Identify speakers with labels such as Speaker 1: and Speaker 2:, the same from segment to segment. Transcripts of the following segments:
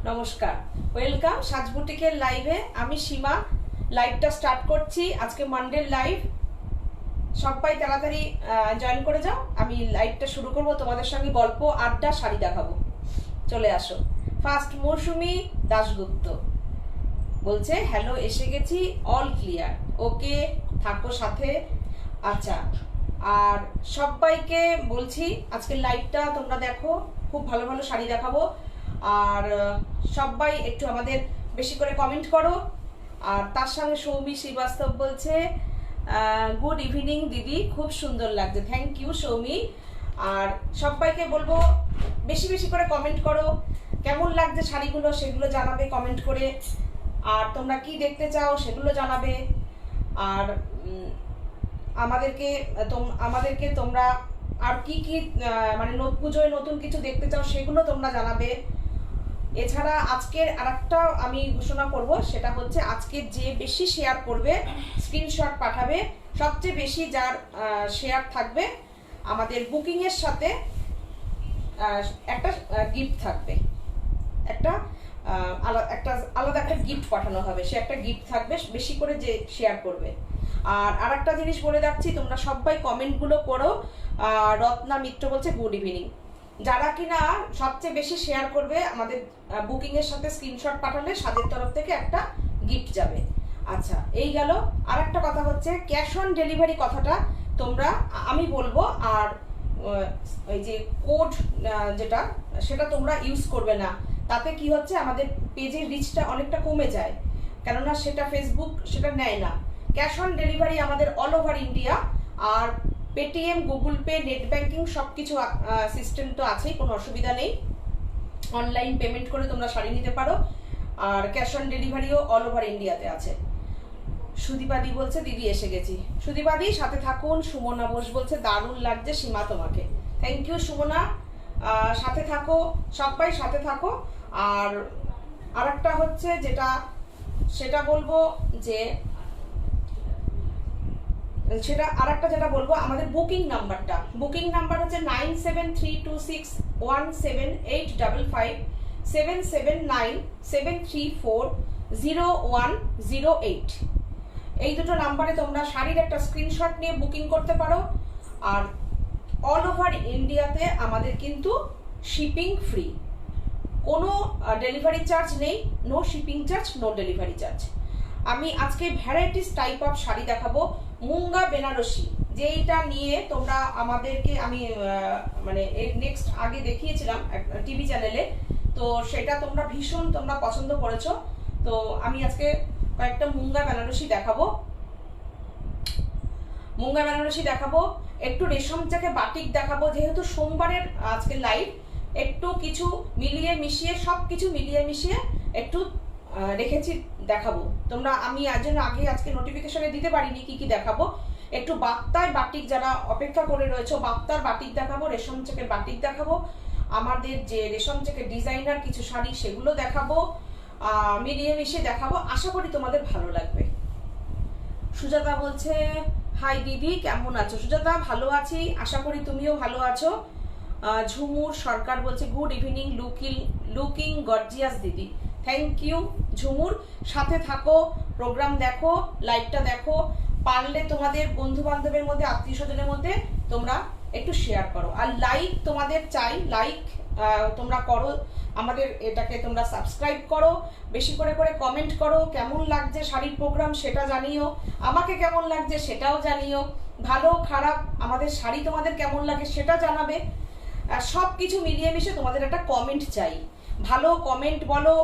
Speaker 1: নমস্কার, ওয়েলকাম সাজবুটিকের লাইভে। আমি সীমা লাইভটা স্টার্ট করছি। আজকে মানডে লাইভ, সবাই তাড়াতাড়ি জয়েন করে যাও। আমি লাইভটা শুরু করব, তোমাদের সঙ্গে গল্প আড্ডা শাড়ি দেখাবো। চলে আসো। ফার্স্ট মৌসুমি দাশগুপ্ত বলছে হ্যালো, এসে গেছি, অল ক্লিয়ার, ওকে, থাকো সাথে। আচ্ছা, আর সবাইকে বলছি আজকের লাইভটা তোমরা দেখো, খুব ভালো ভালো শাড়ি দেখাবো। আর সবাই একটু আমাদের বেশি করে কমেন্ট করো। আর তার সঙ্গে সৌমি শ্রীবাস্তব বলছে গুড ইভিনিং দিদি, খুব সুন্দর লাগছে। Thank you Soumi. আর সবাইকে বলবো বেশি বেশি করে কমেন্ট করো, কেমন লাগছে শাড়িগুলো সেগুলো জানাবে কমেন্ট করে। আর তোমরা কি দেখতে চাও সেগুলো জানাবে। আর আমাদেরকে তোমরা আর কি কি মানে পুজোয় নতুন কিছু দেখতে চাও সেগুলো তোমরা জানাবে। এছাড়া আজকের আরেকটা আমি ঘোষণা করব, সেটা হচ্ছে আজকে যে বেশি শেয়ার করবে, স্ক্রিনশট পাঠাবে, সবচেয়ে বেশি যার শেয়ার থাকবে, আমাদের বুকিং এর সাথে একটা গিফট থাকবে, একটা আলাদা একটা গিফট পাঠানো হবে। সে একটা গিফট থাকবে বেশি করে যে শেয়ার করবে। আর আরেকটা জিনিস বলে রাখছি, তোমরা সবাই কমেন্টগুলো করো। রত্না মিত্র বলছে গুড ইভিনিং। যারা কিনা সবচেয়ে বেশি শেয়ার করবে আমাদের বুকিং এর সাথে স্ক্রিনশট পাঠালে সাদের তরফ থেকে একটা গিফট যাবে। আচ্ছা, এই গেল। আর একটা কথা হচ্ছে ক্যাশ অন ডেলিভারি কথাটা তোমরা আমি বলবো। আর ওই যে কোড যেটা, সেটা তোমরা ইউজ করবে না। তাতে কি হচ্ছে, আমাদের পেজের রিচটা অনেকটা কমে যায়, কেননা সেটা ফেসবুক সেটা নেয় না। ক্যাশ অন ডেলিভারি আমাদের অল ওভার ইন্ডিয়া। আর Paytm, Google Pay, net banking সব কিছু সিস্টেম তো আছেই, কোনো অসুবিধা নেই। অনলাইন পেমেন্ট করে তোমরা শাড়ি নিতে পারো। আর ক্যাশ অন ডেলিভারিও অল ওভার ইন্ডিয়াতে আছে। সুদীপাদি বলছে দিদি এসে গেছি। সুদীপাদি সাথে থাকুন। সুমনা বোস বলছে দারুণ লাগছে সীমা তোমাকে। থ্যাংক ইউ সুমনা, সাথে থাকো, সবাই সাথে থাকো। আর আরেকটা হচ্ছে যেটা বলবো যে যেটা বলবো, আমাদের বুকিং নাম্বার হচ্ছে 9732617855 7797340108। এই দুটো নাম্বারে তোমরা শাড়ির একটা স্ক্রিনশট নিয়ে বুকিং করতে পারো। আর অল ওভার ইন্ডিয়াতে আমাদের কিন্তু শিপিং ফ্রি, কোনো ডেলিভারি চার্জ নেই। No shipping charge, no delivery charge. আমি আজকে ভ্যারাইটিস টাইপ অফ শাড়ি দেখাবো। মুঙ্গা বেনারসি, যেইটা নিয়ে তোমরা আমাদেরকে আমি মানে নেক্সট আগে দেখিয়েছিলাম টিভি চ্যানেলে, তো সেটা তোমরা ভীষণ পছন্দ করেছো। তো আমি আজকে কয়েকটা মুঙ্গা বেনারসি দেখাবো। একটু রেশম থেকে বাটিক দেখাবো, যেহেতু সোমবারের আজকে লাইভ, একটু কিছু মিলিয়ে মিশিয়ে সবকিছু মিলিয়ে মিশিয়ে একটু রেখেছি দেখাবো। তোমরা আমি আজকে নোটিফিকেশনে দিতে পারিনি কি কি দেখাবো। একটু বাপ্তায় বাটিক, যারা অপেক্ষা করে রয়েছে, বাপ্তার বাটিক দেখাবো, রেশম চেকের বাটিক দেখাবো, আমাদের যে রেশম চেকের ডিজাইনার কিছু শাড়ি সেগুলো দেখাবো, মিলিয়ে মিশিয়ে দেখাবো। আশা করি তোমাদের ভালো লাগবে। সুজাতা বলছে হাই দিদি, কেমন আছো? সুজাতা ভালো আছি, আশা করি তুমিও ভালো আছো। ঝুমুর সরকার বলছে গুড ইভিনিং, লুকিং গর্জিয়াস দিদি। থ্যাংক ইউ ঝুমুর, সাথে থাকো, প্রোগ্রাম দেখো, লাইভটা দেখো। পারলে তোমাদের বন্ধু বান্ধবের মধ্যে, আত্মীয় স্বজনের মধ্যে তোমরা একটু শেয়ার করো। আর লাইক তোমাদের চাই, লাইক তোমরা করো, আমাদের এটাকে তোমরা সাবস্ক্রাইব করো, বেশি করে কমেন্ট করো। কেমন লাগছে শাড়ির প্রোগ্রাম সেটা জানিও, আমাকে কেমন লাগছে সেটাও জানিও। ভালো খারাপ আমাদের শাড়ি তোমাদের কেমন লাগে সেটা জানাবে। সব কিছু মিলিয়ে মিশে তোমাদের একটা কমেন্ট চাই। ভালো কমেন্ট বলো,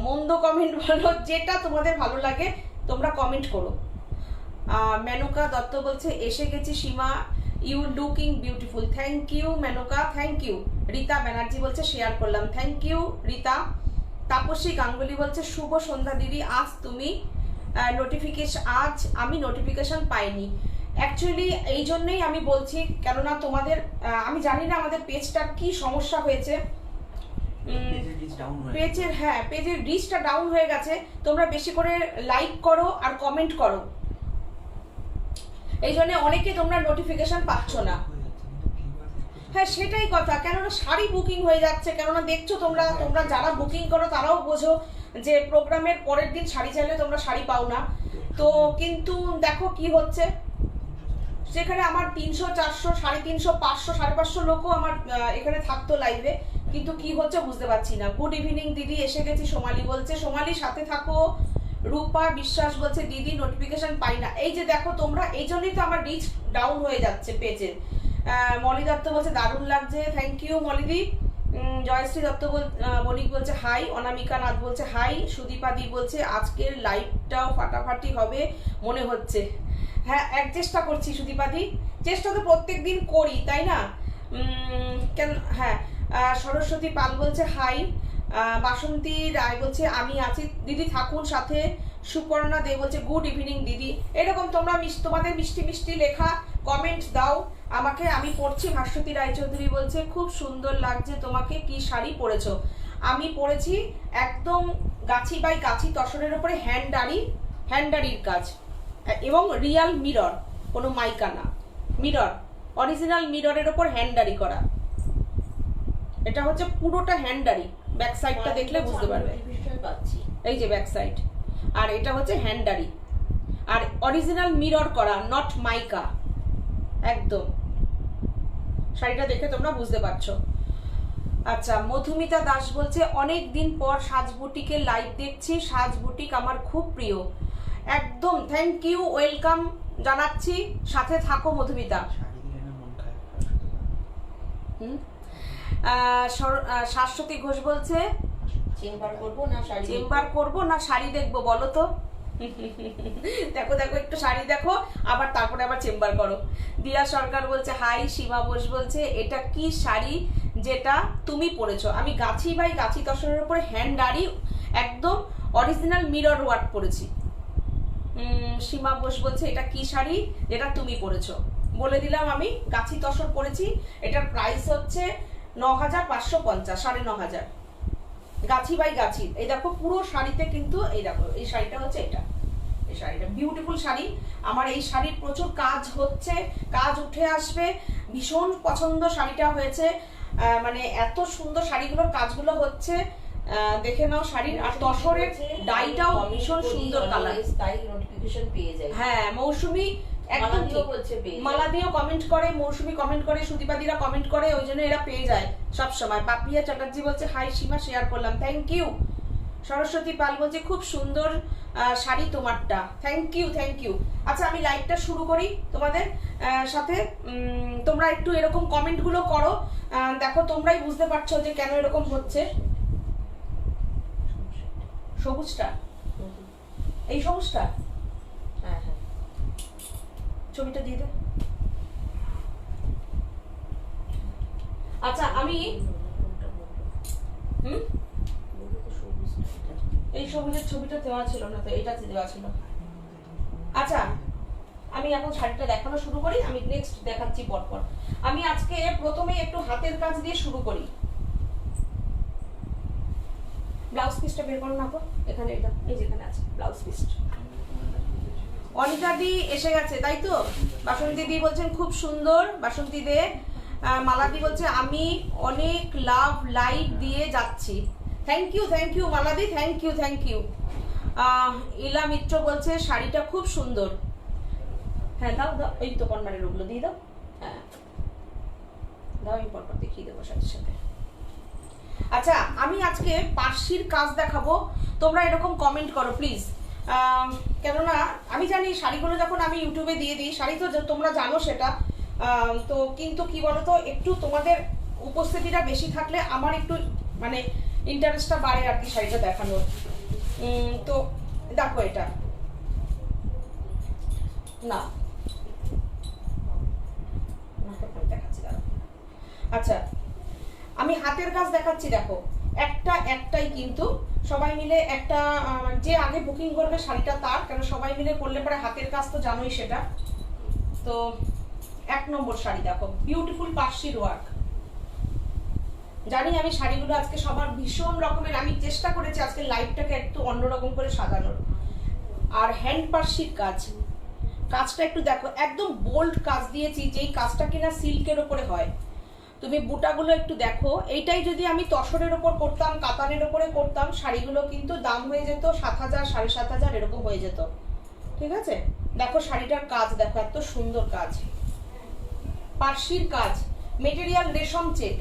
Speaker 1: মন্দ কমেন্ট বলো, যেটা তোমাদের ভালো লাগে তোমরা কমেন্ট করো। মেনকা দত্ত বলছে এসে গেছি Seema, you looking beautiful. Thank you Menaka, thank you. Rita Banerjee বলছে শেয়ার করলাম, থ্যাংক ইউ রীতা। তাপসী গাঙ্গুলি বলছে শুভ সন্ধ্যা দিদি, আজ আমি নোটিফিকেশন পাইনি। অ্যাকচুয়ালি এই জন্যই আমি বলছি, কেননা তোমাদের আমি জানি না আমাদের পেজটার কি সমস্যা হয়েছে। পেজের রিচটা ডাউন হয়ে গেছে। তোমরা বেশি করে লাইক করো আর কমেন্ট করো, এই জন্য অনেকে তোমরা নোটিফিকেশন পাচ্ছ না। হ্যাঁ সেটাই কথা, কেননা শাড়ি বুকিং হয়ে যাচ্ছে, কেননা দেখছো তোমরা তোমরা যারা বুকিং করো তারাও বোঝো যে প্রোগ্রামের পরের দিন শাড়ি চাইলে তোমরা শাড়ি পাও না। তো কিন্তু দেখো কি হচ্ছে, সেখানে আমার 300 400 350 500 550 লোকও আমার এখানে থাকতো লাইভে, কিন্তু কি হচ্ছে বুঝতে পারছি না। গুড ইভিনিং দিদি, এসে গেছি। সোমালি বলছে, সোমালি সাথে থাকো। রূপা বিশ্বাস বলছে দিদি নোটিফিকেশন পাই না। এই যে দেখো তোমরা, এই জন্যই তো আমার রিচ ডাউন হয়ে যাচ্ছে পেজের। মলি দত্ত বলছে দারুণ লাগছে, থ্যাংক ইউ মলিদি। জয়শ্রী দত্ত বণিক বলছে হাই। অনামিকা নাথ বলছে হাই। সুদীপাদি বলছে আজকের লাইভটাও ফাটাফাটি হবে মনে হচ্ছে। হ্যাঁ এক চেষ্টা করছি সুদীপাদি, চেষ্টা তো প্রত্যেক দিন করি তাই না? কেন হ্যাঁ। সরস্বতী পাল বলছে হাই। বাসন্তী রায় বলছে আমি আছি দিদি, থাকুন সাথে। সুপর্ণা দে বলছে গুড ইভিনিং দিদি। এরকম তোমরা তোমাদের মিষ্টি মিষ্টি লেখা কমেন্টস দাও আমাকে, আমি পড়ছি। ভাস্বতী রায়চৌধুরী বলছে খুব সুন্দর লাগছে তোমাকে, কি শাড়ি পরেছো? আমি পরেছি একদম গাছি বাই গাছি তসরের উপরে হ্যান্ডারির কাজ এবং রিয়াল মিরর, কোনো মাইকা না, মিরর, অরিজিনাল মিররের ওপর হ্যান্ডারি করা। এটা হচ্ছে পুরোটা হ্যান্ডারি, ব্যাক সাইডটা দেখলে বুঝতে পারবে। এই যে ব্যাক সাইড, আর এটা হচ্ছে হ্যান্ডারি, আর অরিজিনাল মিরর করা, নট মাইকা। একদম শাড়িটা দেখে তোমরা বুঝতে পারছো। আচ্ছা, মধুমিতা দাস বলছে অনেক দিন পর সাজ বুটিকের লাইভ দেখছি, সাজ বুটিক আমার খুব প্রিয়। একদম থ্যাংক ইউ, ওয়েলকাম জানাচ্ছি, সাথে থাকো মধুমিতা। শাশ্বতী ঘোষ বলছে চেম্বার করবো না শাড়ি দেখবো বলো তো? দেখো দেখো একটু শাড়ি দেখো, আবার তারপরে আবার চেম্বার করো। দিয়া সরকার বলছে হাই। সীমা বোস বলছে এটা কি শাড়ি যেটা তুমি পরেছো? আমি গাছি বাই গাছি তসরের উপরে হ্যান্ডারি একদম অরিজিনাল মিরর ওয়ার্ক পরেছি। সীমা বোস বলছে এটা কি শাড়ি যেটা তুমি পরেছো? বলে দিলাম আমি গাছি তসর পরেছি। এটার প্রাইস হচ্ছে 9550, 9500, গাছি বাই গাছি। এই দেখো পুরো শাড়িতে কিন্তু এই দেখো এই শাড়িটা হচ্ছে এটা, এই শাড়িটা বিউটিফুল শাড়ি। আমার এই শাড়ির প্রচুর কাজ হচ্ছে, কাজ উঠে আসবে। ভীষণ পছন্দ শাড়িটা হয়েছে, মানে এত সুন্দর শাড়িগুলোর কাজগুলো হচ্ছে। দেখে নাও শাড়ির, আর তসরের ডাইটাও ভীষণ সুন্দর কালার।
Speaker 2: তাই নোটিফিকেশন পেয়ে যায়।
Speaker 1: হ্যাঁ মৌসুমী একদম বলছে, মালাদিও কমেন্ট করে, মৌসুমী কমেন্ট করে, সুদীপাদিরা কমেন্ট করে, ওই জন্য এরা পেয়ে যায় সব সময়। পাপিয়া চ্যাটার্জি বলছে হাই সীমা, শেয়ার করলাম, থ্যাংক ইউ। সরস্বতী পাল বলছে খুব সুন্দর শাড়ি তোমারটা, থ্যাংক ইউ থ্যাংক ইউ। আচ্ছা আমি লাইভটা শুরু করি তোমাদের সাথে। তোমরা একটু এরকম কমেন্টগুলো করো, দেখো তোমরাই বুঝতে পারছো যে কেন এরকম হচ্ছে। সবুজটা, এই সবুজটা,
Speaker 2: হ্যাঁ হ্যাঁ
Speaker 1: ছবিটা দিয়ে দে। আচ্ছা আমি এই সবুজের ছবিটা দেওয়া ছিল না তো, এটাতে দেওয়া ছিল। আচ্ছা আমি এখন শাড়িটা দেখানো শুরু করি, আমি নেক্সট দেখাচ্ছি পরপর। আমি আজকে প্রথমে একটু হাতের কাজ দিয়ে শুরু করি। ব্লাউজ পিসটা বের করো না তো, এখানে এটা এই যেখানে আছে ব্লাউজ পিস। অনিতা দি এসে গেছে তাই তো? বাসন্তী দি বলছেন খুব সুন্দর। বাসন্তী দে। মালাদি বলছে আমি অনেক লাভ লাইভ দিয়ে যাচ্ছি, থ্যাংক ইউ মালাদি, থ্যাংক ইউ। ইলা মিত্র বলছে শাড়িটা খুব সুন্দর। হ্যাঁ দাও দাও, এই তো কর্নারের ওগুলো দিয়ে দাও। হ্যাঁ দাও, আমি পরপর দেখিয়ে দেবো সাথে সাথে। আচ্ছা আমি আজকে পার্সির কাজ দেখাবো, তোমরা এরকম কমেন্ট করো প্লিজ। কেননা আমি জানি শাড়িগুলো যখন আমি ইউটিউবে দিয়ে দিই, শাড়ি তো তোমরা জানো সেটা, তো কিন্তু কি বলতো একটু তোমাদের উপস্থিতিটা বেশি থাকলে আমার একটু মানে ইন্টারেস্টটা বাড়ে আর কি শাড়িটা দেখানোর। তো দেখো এটা না দেখাচ্ছি, দাঁড়াও। আচ্ছা আমি হাতের কাজ দেখাচ্ছি, দেখো একটাই কিন্তু সবাই মিলে একটা, যে আগে বুকিং করবে শাড়িটা তার, কেন সবাই মিলে করলে পরে হাতের কাজ তো জানোই সেটা। তো 1 নম্বর শাড়ি দেখো, বিউটিফুল পার্সির ওয়ার্ক। জানি আমি শাড়িগুলো আজকে সবার ভীষণ রকমের, আমি চেষ্টা করেছি আজকে লাইভটাকে একটু অন্যরকম করে সাজানোর। আর হ্যান্ড পার্সির কাজটা একটু দেখো, একদম বোল্ড কাজ দিয়েছি, যেই কাজটা কিনা সিল্কের ওপরে হয়। তুমি বুটাগুলো একটু দেখো। এইটাই যদি আমি তসরের ওপর করতাম, কাতানের ওপরে করতাম, শাড়িগুলো কিন্তু দাম হয়ে যেত 7,000 7,500 এরকম হয়ে যেত। ঠিক আছে, দেখো শাড়িটার কাজ দেখো, এত সুন্দর কাজ, পার্সির কাজ, মেটেরিয়াল রেশম চেক।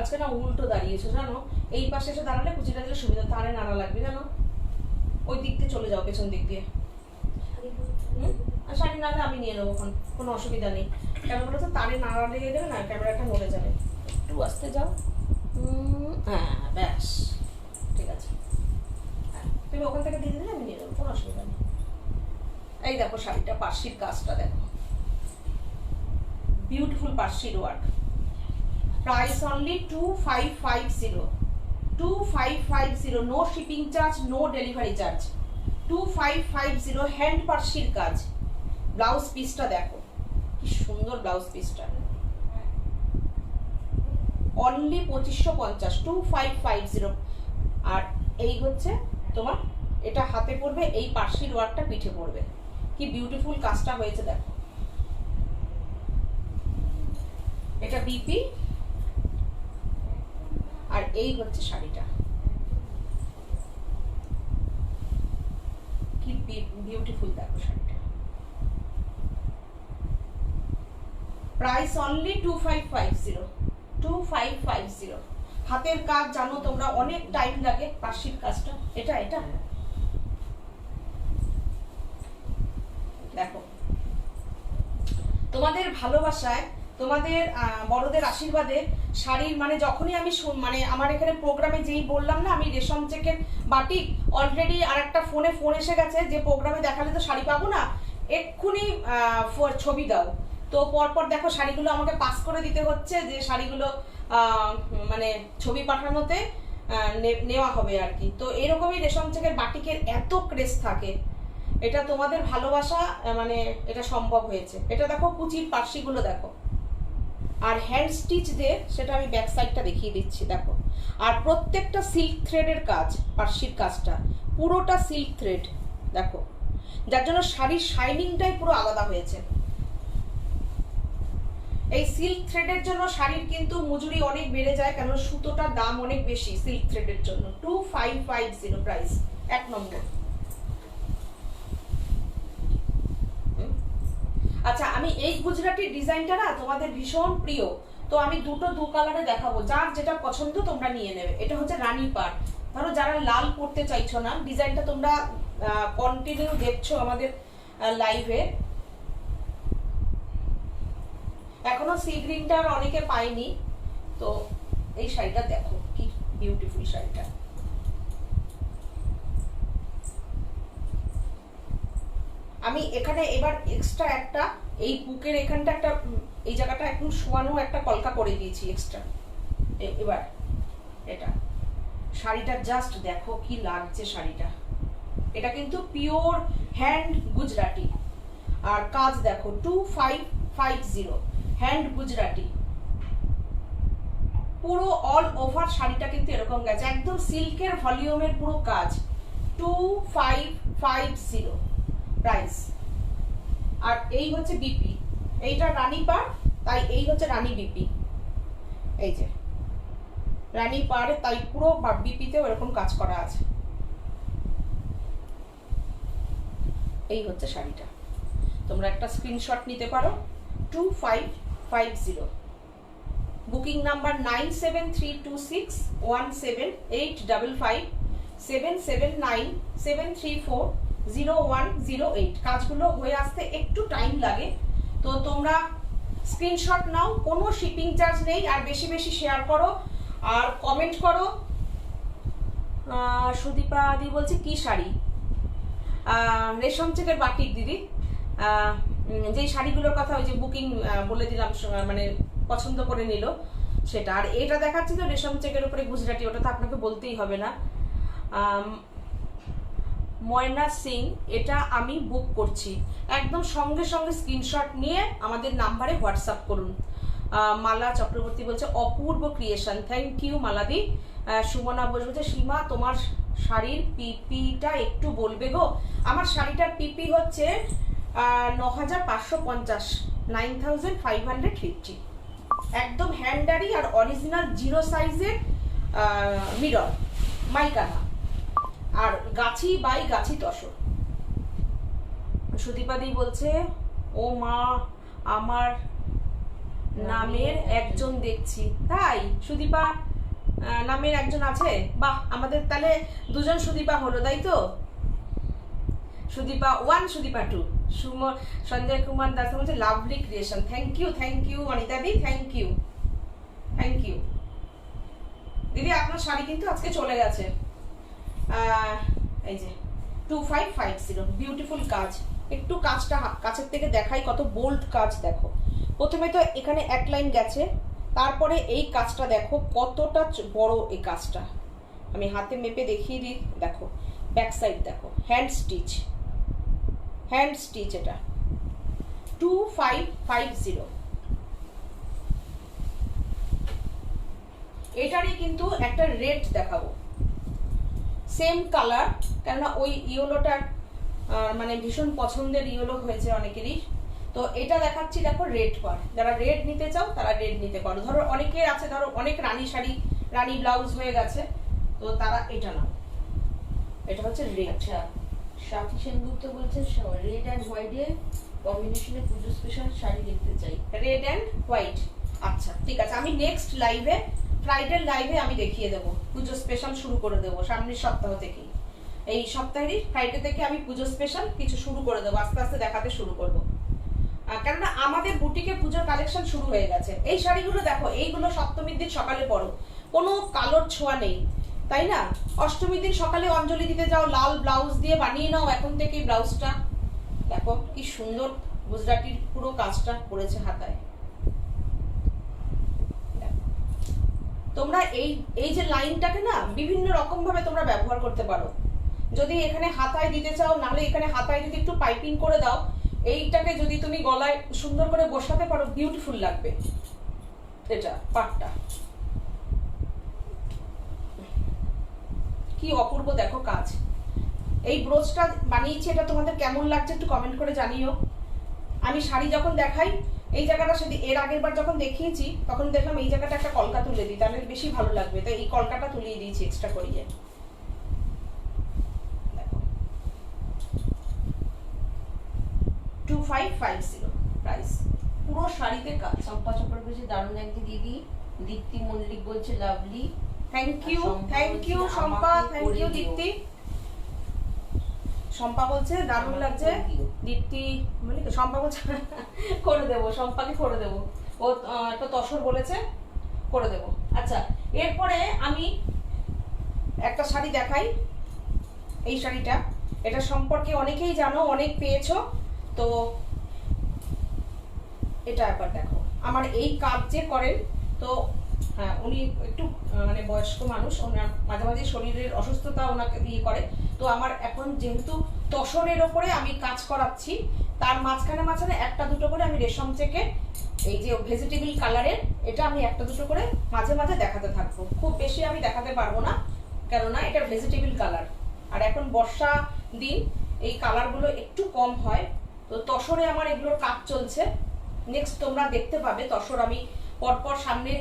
Speaker 1: আজকে না উল্টো দাঁড়িয়েছো জানো, এই পাশে এসে দাঁড়ালে কুচিটা দিলে সুবিধা, তারে নাড়া লাগবে জানো, ওই দিক দিয়ে চলে যাও, পেছন দিক দিয়ে। আর শাড়ি নাড়লে আমি নিয়ে নেবো, কোনো অসুবিধা নেই। কেন বলো তো, তারে নাড়া লেগে যাবে না, ক্যামেরাটা নড়ে যাবে। একটু আসতে যাও। হ্যাঁ ব্যাস, ঠিক আছে। তুমি ওখান থেকে দিয়ে দিলে আমি নিয়ে নেবো, কোনো অসুবিধা নেই। এই দেখো শাড়িটা, পার্সির কাজটা দেখো, বিউটিফুল পার্সির work. Price only 2550, 2550, no shipping charge, no delivery charge, 2550, hand পার্সির কাজ। ব্লাউজ পিসটা দেখো কি সুন্দর, ব্লাউজ পিসটা অনলি 2550, 2550। আর এই হচ্ছে তোমার, এটা হাতে পড়বে, এই পার্সির ওয়ার্কটা পিঠে পড়বে। কি বিউটিফুল কাজটা হয়েছে দেখো। এটা বিপি, আর এই হচ্ছে শাড়িটা, কি বিউটিফুল দেখো শাড়িটা। Price only 2550, 2550। হাতের কাজ জানো তোমরা, অনেক টাইম লাগে পার্সির কাজটা। এটা এটা দেখো, তোমাদের ভালোবাসায়, তোমাদের বড়দের আশীর্বাদে শাড়ির মানে যখনই আমি মানে আমার এখানে প্রোগ্রামে যেই বললাম না আমি রেশম চেকের বাটিক, অলরেডি আর একটা ফোন এসে গেছে যে প্রোগ্রামে দেখালে তো শাড়ি পাবো না, এক্ষুনি ছবি দাও। তো পরপর দেখো শাড়িগুলো আমাকে পাস করে দিতে হচ্ছে, যে শাড়িগুলো মানে ছবি পাঠানোতে নেওয়া হবে আর কি। তো এরকমই রেশম চেকের বাটিকের এত ক্রেজ থাকে, এটা তোমাদের ভালোবাসা মানে এটা সম্ভব হয়েছে। এটা দেখো কুচির পার্সিগুলো দেখো, আর হ্যান্ড স্টিচ দিয়ে সেটা আমি ব্যাক সাইডটা দেখিয়ে দিচ্ছি দেখো। আর প্রত্যেকটা সিল্ক থ্রেডের কাজ, পার্সির কাজটা পুরোটা সিল্ক থ্রেড দেখো, যার জন্য শাড়ির শাইনিংটাই পুরো আলাদা হয়েছে। এই সিল্ক থ্রেডের জন্য শাড়ির কিন্তু মজুরি অনেক বেড়ে যায়, কারণ সুতোটার দাম অনেক বেশি সিল্ক থ্রেডের জন্য। 2550 প্রাইস, এক নম্বর। আচ্ছা, আমি এই গুজরাটি ডিজাইনটা না তোমাদের ভীষণ প্রিয়, তো আমি দু কালারে দেখাবো, যার যেটা পছন্দ তোমরা নিয়ে নেবে। এটা হচ্ছে রানী পাড়। ধরো যারা লাল পড়তে চাইছো না, ডিজাইনটা তোমরা কন্টিনিউ দেখছো আমাদের লাইভে, এখনো সি গ্রিনটা অনেকে পায়নি, তো এই শাড়িটা দেখো কি বিউটিফুল শাড়িটা। আমি এখানে এবার এক্সট্রা একটা এই বুকের এখানটা একটা, এই জায়গাটা একদম শোয়ানো একটা কলকা করে দিয়েছি এক্সট্রা। এবার এটা শাড়িটা জাস্ট দেখো কি লাগছে শাড়িটা। এটা কিন্তু পিওর হ্যান্ড গুজরাটি, আর কাজ দেখো 2550 হ্যান্ড গুজরাটি, পুরো অল ওভার শাড়িটা কিন্তু এরকম গেছে, একদম সিল্কের ভলিউমের পুরো কাজ। 2550 প্রাইস। আর এই হচ্ছে বিপি, এইটা রানী পাড়, তাই এই হচ্ছে রানী বিপি। এই যে রানী পাড়ে, তাই পুরো বিপিতেও এরকম কাজ করা আছে। এই হচ্ছে শাড়িটা, তোমরা একটা স্ক্রিনশট নিতে পারো। 2550, বুকিং নাম্বার 9732617855 7797340108। কাজগুলো হয়ে আসতে একটু টাইম লাগে, তো তোমরা স্ক্রিনশট নাও, কোনো শিপিং চার্জ নেই। আর বেশি বেশি শেয়ার করো আর কমেন্ট করো। সুদীপা দি বলছে কি শাড়ি? রেশম চেকের বাটিক দিদি, যেই শাড়িগুলোর কথা ওই যে বুকিং বলে দিলাম, মানে পছন্দ করে নিল সেটা। আর এটা দেখাচ্ছি তো রেশম চেকের উপরে গুজরাটি, ওটা তো আপনাকে বলতেই হবে না। ময়না সিং, এটা আমি বুক করছি। একদম সঙ্গে সঙ্গে স্ক্রিনশট নিয়ে আমাদের নাম্বারে হোয়াটসঅ্যাপ করুন। মালা চক্রবর্তী বলছে অপূর্ব ক্রিয়েশন, থ্যাংক ইউ মালাদি। সুমনা বোস বলছে সীমা তোমার শাড়ির পিপিটা একটু বলবে গো। আমার শাড়িটার পিপি হচ্ছে 9550, 9550, একদম হ্যান্ডারি আর অরিজিনাল 0 সাইজের মিরর মাইকানা আর গাছি বাই গাছি তসর। সুদীপাদি বলছে ও মা আমার নামের একজন দেখছি, তাই সুদীপা নামের একজন আছে, বাহ আমাদের তাহলে দুজন সুদীপা হলো, তাই তো? সুদীপা 1, সুদীপা 2। সঞ্জয় কুমার দাস বলছে lovely creation, thank you Anita দি, থ্যাংক ইউ দিদি। আপনার শাড়ি কিন্তু আজকে চলে গেছে। এই যে 2550, বিউটিফুল কাজ। একটু কাজটা কাছের থেকে দেখাই, কত বোল্ড কাজ দেখো। প্রথমে তো এখানে এক লাইন গেছে, তারপরে এই কাজটা দেখো কতটা বড়। এই কাজটা আমি হাতে মেপে দেখিয়ে দিই, দেখো ব্যাক সাইড দেখো, হ্যান্ড স্টিচ এটা 2550। এটারই কিন্তু একটা রেড দেখাবো, সেম কালার, কেননা ওই ইয়েলোটার মানে ভীষণ পছন্দের ইয়েলো হয়েছে অনেকেরই। তো এটা দেখাচ্ছি, দেখো রেড পার, যারা রেড নিতে চাও তারা রেড নিতে পারো। ধরো অনেকের আছে, ধরো অনেক রানী শাড়ি, রানী ব্লাউজ হয়ে গেছে, তো তারা এটা নাও। এটা হচ্ছে রেড।
Speaker 2: আচ্ছা, সাথী সেনগুপ্ত বলছে রেড অ্যান্ড হোয়াইটে কম্বিনেশনে পুজো স্পেশাল শাড়ি দেখতে চাই।
Speaker 1: রেড অ্যান্ড হোয়াইট, আচ্ছা ঠিক আছে। আমি নেক্সট লাইভে, ফ্রাইডে লাইভে আমি দেখিয়ে দেবো, পুজো স্পেশাল শুরু করে দেবো সামনের সপ্তাহ থেকেই। এই সপ্তাহেরই ফ্রাইডে থেকে আমি পুজো স্পেশাল কিছু শুরু করে দেবো, আস্তে আস্তে দেখাতে শুরু করবো। কেননা আমাদের বুটিকে পুজোর কালেকশন শুরু হয়ে গেছে। এই শাড়িগুলো দেখো, এইগুলো সপ্তমীর দিন সকালে পরো, কোনো কালোর ছোঁয়া নেই, তাই না? অষ্টমীর দিন সকালে অঞ্জলি দিতে যাও, লাল ব্লাউজ দিয়ে বানিয়ে নাও এখন থেকেই ব্লাউজটা। দেখো কি সুন্দর গুজরাটির পুরো কাজটা করেছে হাতায়। তোমরা এই যে লাইনটাকে না বিভিন্ন রকম ভাবে তোমরা ব্যবহার করতে পারো। যদি এখানে হাতায় দিতে চাও, নাহলে এখানে হাতায় যদি একটু পাইপিং করে দাও, এইটাকে যদি তুমি গলায় সুন্দর করে বসাতে পারো, বিউটিফুল লাগবে। এটা পাটটা কি অপূর্ব দেখো কাজ। এই ব্রোচটা বানিয়েছি, এটা তোমাদের কেমন লাগছে একটু কমেন্ট করে জানিও। আমি শাড়ি যখন দেখাই এই জায়গাটা, সেদিন এর আগের বার যখন দেখিয়েছি তখন দেখলাম এই জায়গাটা একটা কলকা তুলে দিই, তাহলে বেশি ভালো লাগবে, তাই এই কলকাটা তুলিয়ে দিয়েছি এক্সট্রা করিয়ে। 2550 প্রাইস, পুরো শাড়িতে কাজ।
Speaker 2: চম্পা চক্রবর্তী বলছে দারুণ একটি দিদি। দীপ্তি মল্লিক বলছে lovely,
Speaker 1: thank you Shampa, thank you Dipti. Shampa বলছে দারুণ লাগছে। দীপ্তি মল্লিক, শম্পা বলছে করে দেবো, শম্পাকে করে দেবো, ও একটা তসর বলেছে, করে দেবো। আচ্ছা, এরপরে আমি একটা শাড়ি দেখাই। এই শাড়িটা, এটা সম্পর্কে অনেকেই জানো, অনেক পেয়েছো, তো এটা একবার দেখো। আমার এই কাজ যে করেন, তো হ্যাঁ উনি একটু মানে বয়স্ক মানুষ, ওনার মাঝে মাঝে শরীরের অসুস্থতা ওনাকে ইয়ে করে। তো আমার এখন যেহেতু তসরের ওপরে আমি কাজ করাচ্ছি, তার মাঝখানে একটা দুটো করে আমি রেশম থেকে এই যে ভেজিটেবল কালারের, এটা আমি একটা দুটো করে মাঝে মাঝে দেখাতে থাকবো। খুব বেশি আমি দেখাতে পারবো না, কেননা এটা ভেজিটেবল কালার, আর এখন বর্ষা দিন এই কালারগুলো একটু কম হয়। তো তসরে আমার এগুলোর কাজ চলছে। নেক্সট তোমরা দেখতে পাবে তসর আমি পরপর সামনে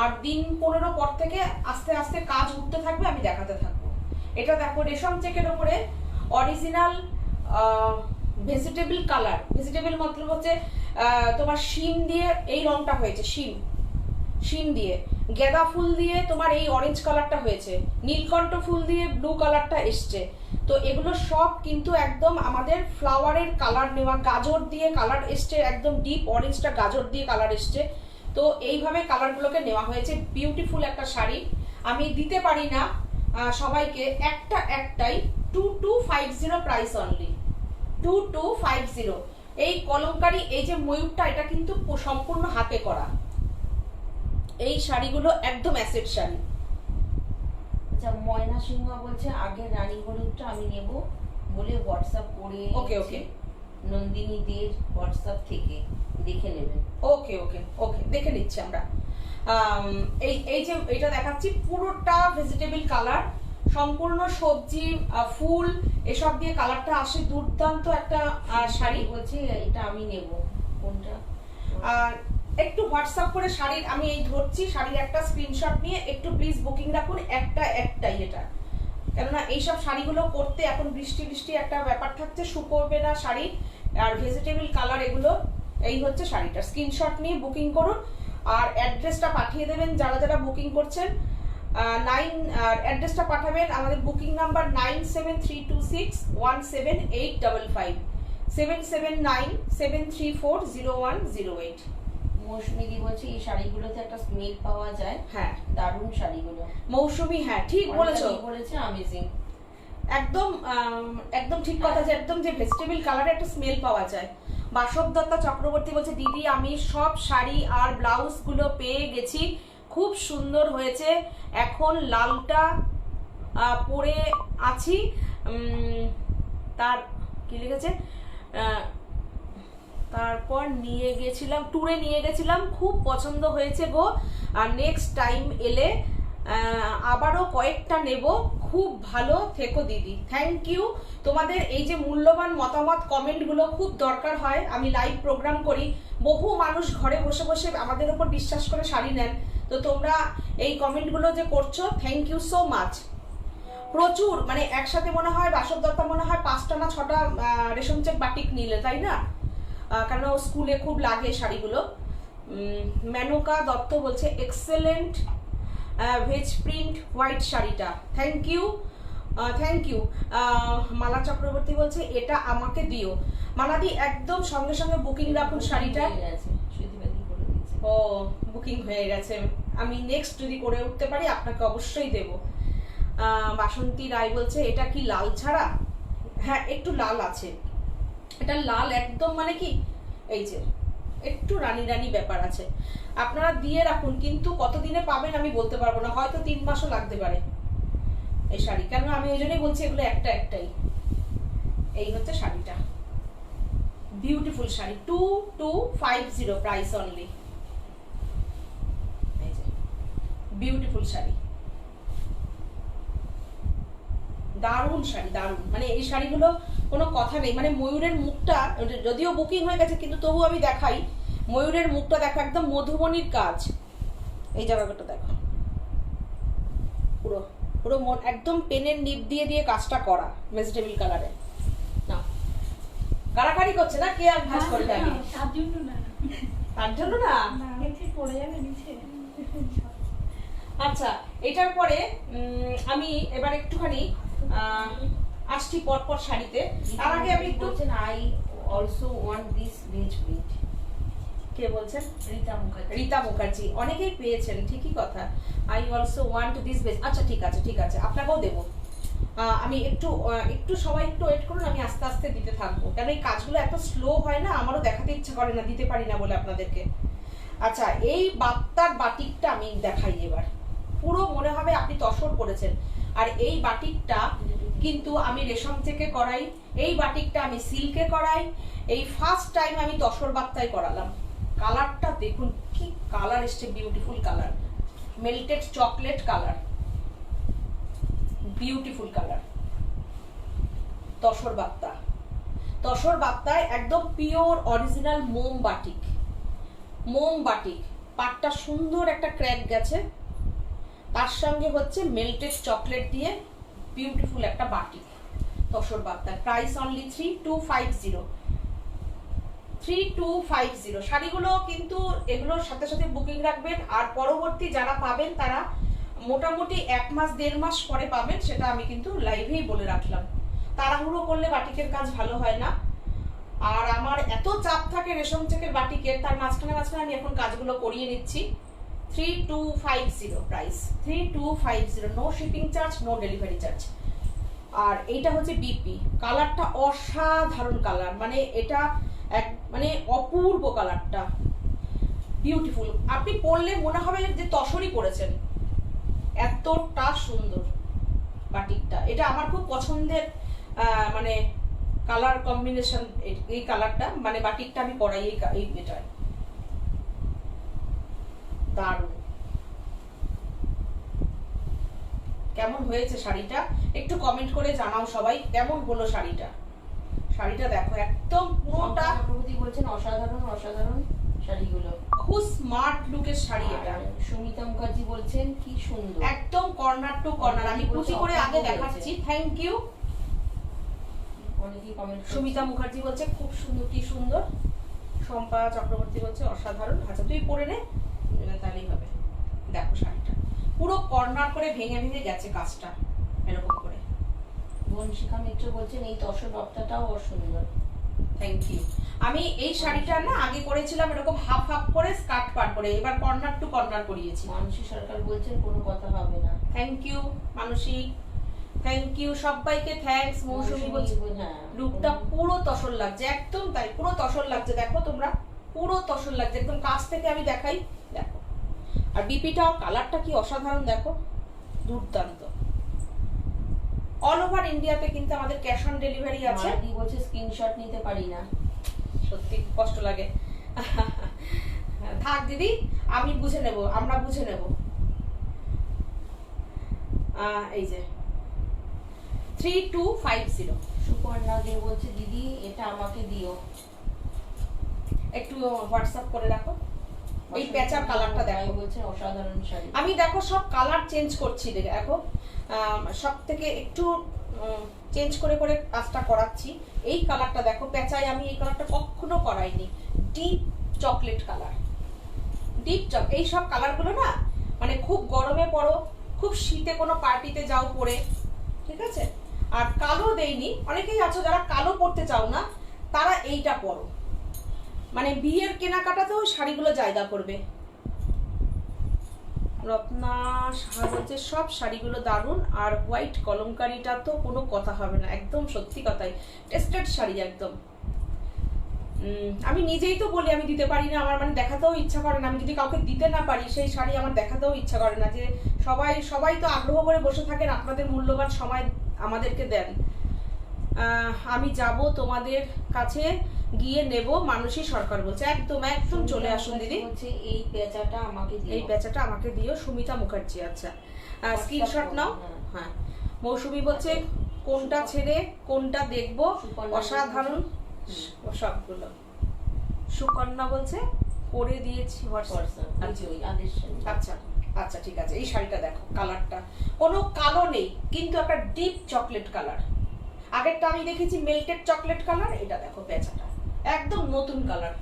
Speaker 1: 8 দিন 15 পর থেকে আস্তে আস্তে কাজ উঠতে থাকবে, আমি দেখাতে থাকবো। এটা দেখো রেশম চেকের উপরে অরিজিনাল ভেজিটেবল কালার। ভেজিটেবল মতলব হচ্ছে তোমার শিম দিয়ে এই রংটা হয়েছে, শিম দিয়ে, গেঁদা ফুল দিয়ে তোমার এই অরেঞ্জ কালারটা হয়েছে, নীলকণ্ঠ ফুল দিয়ে ব্লু কালারটা এসছে। তো এগুলো সব কিন্তু একদম আমাদের ফ্লাওয়ারের কালার নেওয়া, গাজর দিয়ে কালার এসছে, একদম ডিপ অরেঞ্জটা গাজর দিয়ে কালার এসছে। তো এইভাবে কালারগুলোকে নেওয়া হয়েছে। বিউটিফুল একটা শাড়ি, আমি দিতে পারি না সবাইকে, একটাই 2250 প্রাইস অনলি, 2250। এই কলমকারি এই যে ময়ূরটা, এটা কিন্তু সম্পূর্ণ হাতে করা। এই শাড়িগুলো একদম অ্যাসেট শাড়ি।
Speaker 2: আচ্ছা, ময়না সিংহ বলছে আগের রানী হলুদটা আমি নেব বলে হোয়াটসঅ্যাপ করে।
Speaker 1: ওকে
Speaker 2: নন্দিনী দের হোয়াটসঅ্যাপ থেকে দেখে নেবেন।
Speaker 1: ওকে ওকে ওকে, দেখে নিচ্ছি আমরা। এই এই যে এটা দেখাচ্ছি পুরোটা ভেজিটেবল কালার, সম্পূর্ণ সবজি ফুল এসব দিয়ে কালারটা আসে, দুর্দান্ত একটা শাড়ি।
Speaker 2: বলছি এটা আমি নেব কোনটা?
Speaker 1: আর একটু হোয়াটসঅ্যাপ করে শাড়ির আমি এই ধরছি, শাড়ির একটা স্ক্রিনশট নিয়ে একটু প্লিজ বুকিং রাখুন, একটাই এটা, কেননা এইসব শাড়িগুলো করতে এখন বৃষ্টি বৃষ্টি একটা ব্যাপার থাকছে, শুকোবে না শাড়ি, আর ভেজিটেবল কালার এগুলো। এই হচ্ছে শাড়িটা, স্ক্রিনশট নিয়ে বুকিং করুন আর অ্যাড্রেসটা পাঠিয়ে দেবেন যারা যারা বুকিং করছেন। অ্যাড্রেসটা পাঠাবেন আমাদের বুকিং নাম্বার 9732617855 7797340108।
Speaker 2: মৌসুমী বলছে এই শাড়িগুলোতে একটা স্মেল পাওয়া যায়।
Speaker 1: হ্যাঁ,
Speaker 2: দারুণ শাড়িগুলো
Speaker 1: মৌসুমী, হ্যাঁ ঠিক বলেছো,
Speaker 2: বলেছে অ্যামেজিং।
Speaker 1: একদম একদম ঠিক কথা, যে একদম যে ভেজিটেবল কালারে একটা স্মেল পাওয়া যায়। বাসব দত্তা চক্রবর্তী বলছে দিদি আমি সব শাড়ি আর ব্লাউজ গুলো পেয়ে গেছি, খুব সুন্দর হয়েছে, এখন লালটা পরে আছি। তার কি লিখেছে, তারপর নিয়ে গেছিলাম ট্যুরে, নিয়ে গেছিলাম, খুব পছন্দ হয়েছে গো, আর নেক্সট টাইম এলে আবারও কয়েকটা নেব, খুব ভালো থেকো দিদি। থ্যাংক ইউ, তোমাদের এই যে মূল্যবান মতামত কমেন্টগুলো খুব দরকার হয়। আমি লাইভ প্রোগ্রাম করি, বহু মানুষ ঘরে বসে বসে আমাদের উপর বিশ্বাস করে শাড়ি নেন, তো তোমরা এই কমেন্টগুলো যে করছো, থ্যাংক ইউ সো মাচ। প্রচুর, মানে একসাথে মনে হয় বাসব দত্তা মনে হয় 5টা না 6টা রেশম চেক বাটিক নিলে, তাই না? কারণ স্কুলে খুব লাগে শাড়িগুলো। মেনকা দত্ত বলছে এক্সেলেন্ট ভেজ প্রিন্ট হোয়াইট শাড়িটা, থ্যাংক ইউ থ্যাংক ইউ। মালা চক্রবর্তী বলছে এটা আমাকে দিও। মালাদি একদম সঙ্গে সঙ্গে বুকিং রাখুন শাড়িটা। ও বুকিং হয়ে গেছে, আমি নেক্সট যদি করে উঠতে পারি আপনাকে অবশ্যই দেব। বাসন্তী রায় বলছে এটা কি লাল ছাড়া? হ্যাঁ একটু লাল আছে, এটা লাল একদম, মানে কি এই যে একটু রানী রানী ব্যাপার আছে, আপনারা দিয়ে রাখুন, কিন্তু কতদিনে পাবেন আমি বলতে পারবো না, হয়তো 3 মাসও লাগতে পারে এই শাড়ি, কেন আমি ওই জন্যই বলছি এগুলো একটাই। এই হচ্ছে শাড়িটা, বিউটিফুল শাড়ি, 2250 প্রাইস অনলি। এই যে বিউটিফুল শাড়ি, দারুণ শাড়ি, দারুণ, মানে এই শাড়িগুলো কোনো কথা নেই। মানে ময়ূরের মুখটা যদিও বুকিং হয়ে গেছে, কিন্তু তবু আমি দেখাই, ময়ূরের মুখটা দেখো, একদম মধুবনীর কাজ। এই জায়গাটা দেখো, পুরো পুরো একদম পেনের নিপ দিয়ে দিয়ে কাজটা করা, ভেজিটেবল কালারে। না কারাকারি করছে না, কে আর ভাজ করে যাবে, তার জন্য না। আচ্ছা, এটার পরে আমি এবার একটুখানি আসছি পরপর শাড়িতে। তার আগে আমি একটু,
Speaker 2: I also want this beige print.
Speaker 1: কে বলছেন?
Speaker 2: রীতা
Speaker 1: মুখার্জি, অনেকেই পেয়েছেন, ঠিকই কথা। I also want this beige, আচ্ছা ঠিক আছে, আপনাকেও দেবো। আমি একটু সবাই একটু ওয়েট করুন, আমি আস্তে আস্তে দিতে থাকবো, কারণ এই কাজগুলো এত স্লো হয় না, আমারও দেখাতে ইচ্ছা করে না, দিতে পারি না বলে আপনাদেরকে। আচ্ছা, এই বাত্তার বাটিকটা আমি দেখাই এবার, পুরো মনে হবে আপনি তসর করেছেন। আর এই বাটিকটা কিন্তু আমি রেশম থেকে করাই, এই বাটিকটা আমি সিল্কে করাই, এই ফার্স্ট টাইম আমি তসর বাত্তায় করালাম। কালারটা দেখুন কি কালার এসছে, beautiful colour, melted chocolate colour, beautiful colour. Tussar বাত্তায় একদম পিওর অরিজিনাল মোম বাটিক, পাটটা সুন্দর একটা ক্র্যাক গেছে, তার সঙ্গে হচ্ছে মেল্টেড চকলেট দিয়ে বিউটিফুল একটা বাটিক, তসর বাত্তায়। Price only 3250। শাড়িগুলো কিন্তু এগুলোর সাথে সাথে বুকিং রাখবেন, আর পরবর্তী যারা পাবেন তারা মোটামুটি 1 মাস 1.5 মাস পরে পাবেন, সেটা আমি কিন্তু লাইভেই বলে রাখলাম। তাড়াহুড়ো করলে বাটিকের কাজ ভালো হয় না, আর আমার এত চাপ থাকে রেশম চেকের বাটিকের, তার মাঝখানে আমি এখন কাজগুলো করিয়ে নিচ্ছি। 3250 price, 3250, no shipping charge, no delivery charge. আর এইটা হচ্ছে বিপি, কালারটা অসাধারণ কালার, মানে এটা মানে অপূর্ব কালারটা, বিউটিফুল। আপনি পরলে মনে হবে যে তসরই পরেছেন, এতটা সুন্দর বাটিকটা। এটা আমার খুব পছন্দের মানে কালার কম্বিনেশন, এই কালারটা মানে বাটিকটা আমি করাই এই এটায় দারুণ। কেমন হয়েছে শাড়িটা একটু কমেন্ট করে জানাও সবাই, কেমন হলো শাড়িটা। শাড়িটা দেখো একদম পুরোটা
Speaker 2: চক্রবর্তী বলছেন অসাধারণ অসাধারণ শাড়িগুলো,
Speaker 1: খুব স্মার্ট লুকের শাড়ি এটা।
Speaker 2: সুমিতা মুখার্জি বলছেন কি সুন্দর,
Speaker 1: একদম কর্নার টু কর্নার। আমি কুচি করে আগে দেখাচ্ছি। Thank you.
Speaker 2: অনেকেই কমেন্ট।
Speaker 1: সুমিতা মুখার্জি বলছে খুব সুন্দর, কি সুন্দর। শম্পা চক্রবর্তী বলছে অসাধারণ। আচ্ছা তুই পরে নে, তাহলেই হবে। দেখো শাড়িটা পুরো কর্নার করে ভেঙে ভেঙে গেছে কাজটা এরকম করে।
Speaker 2: বনশিখা মিত্র বলছেন এই তসর রক্তটাও সুন্দর।
Speaker 1: Thank you. আমি এই শাড়িটা না আগে করেছিলাম এরকম হাফ হাফ করে স্কার্ট পার করে, এবার কর্নার টু কর্নার করিয়েছি।
Speaker 2: মানসী সরকার বলছেন কোনো কথা হবে না।
Speaker 1: Thank you Manasi, thank you সবাইকে, থ্যাঙ্কস। মৌসুমী বলছে লুকটা পুরো তসর লাগছে, একদম তাই, পুরো তসর লাগছে। দেখো তোমরা, পুরো তসর লাগছে একদম। কাছ থেকে আমি দেখাই, দেখো। আর বিপিটাও কালারটা কি অসাধারণ, দেখো দুর্দান্ত। অল ওভার ইন্ডিয়াতে কিন্তু আমাদের ক্যাশ অন ডেলিভারি আছে।
Speaker 2: মালতি বলছে স্ক্রিনশট নিতে পারি না।
Speaker 1: সত্যি কষ্ট লাগে। থাক দিদি, আমি বুঝে নেব, আমরা বুঝে নেব। এই যে 3250।
Speaker 2: সুপর্ণা দে বলছে দিদি এটা আমাকে দিও,
Speaker 1: একটু হোয়াটসঅ্যাপ করে রাখো। এই পেঁচার কালারটা দেখো,
Speaker 2: বলছে অসাধারণ শাড়ি।
Speaker 1: আমি দেখো সব কালার চেঞ্জ করছি, দেখো সব থেকে একটু চেঞ্জ করে করে কাজটা করাচ্ছি। এই কালারটা দেখো, পেঁচায় আমি এই কালারটা কখনো করাইনি। ডিপ চকলেট কালার, ডিপ চক। এই সব কালারগুলো না মানে খুব গরমে পরো, খুব শীতে কোনো পার্টিতে যাও পরে, ঠিক আছে। আর কালো দেইনি, অনেকেই আছো যারা কালো পরতে চাও না, তারা এইটা পরো, মানে বিয়ের কেনাকাটাতেও শাড়িগুলো জায়গা করবে। রত্না সাহা বলছে সব শাড়িগুলো দারুণ, আর হোয়াইট কলমকারিটা তো কোনো কথা হবে না, একদম সত্যি কথাই, টেস্টেড শাড়ি একদম। আমি নিজেই তো বলি আমি দিতে পারি না, আমার মানে দেখাতেও ইচ্ছা করে না। আমি যদি কাউকে দিতে না পারি সেই শাড়ি আমার দেখাতেও ইচ্ছা করে না। যে সবাই তো আগ্রহ করে বসে থাকেন, আপনাদের মূল্যবান সময় আমাদেরকে দেন। আমি যাব তোমাদের কাছে গিয়ে নেব, মানসী সরকার বলছে। একদম একদম চলে আসুন দিদি।
Speaker 2: এই পেঁচাটা আমাকে দিও,
Speaker 1: এই পেঁচাটা আমাকে দিও। সুমিতা মুখার্জি, আচ্ছা স্ক্রিনশট নাও। হ্যাঁ, মৌসুমী বলছে কোনটা ছেড়ে কোনটা দেখবো, অসাধারণ সবগুলো। সুকন্যা বলছে করে দিয়েছি হোয়াটসঅ্যাপ। আচ্ছা আচ্ছা ঠিক আছে। এই শাড়িটা দেখো, কালারটা কোনো কালো নেই, কিন্তু একটা ডিপ চকলেট কালার। আগেরটা আমি দেখেছি মেল্টেড চকলেট কালার, এটা দেখো পেঁচাটা একদম নতুন কালার।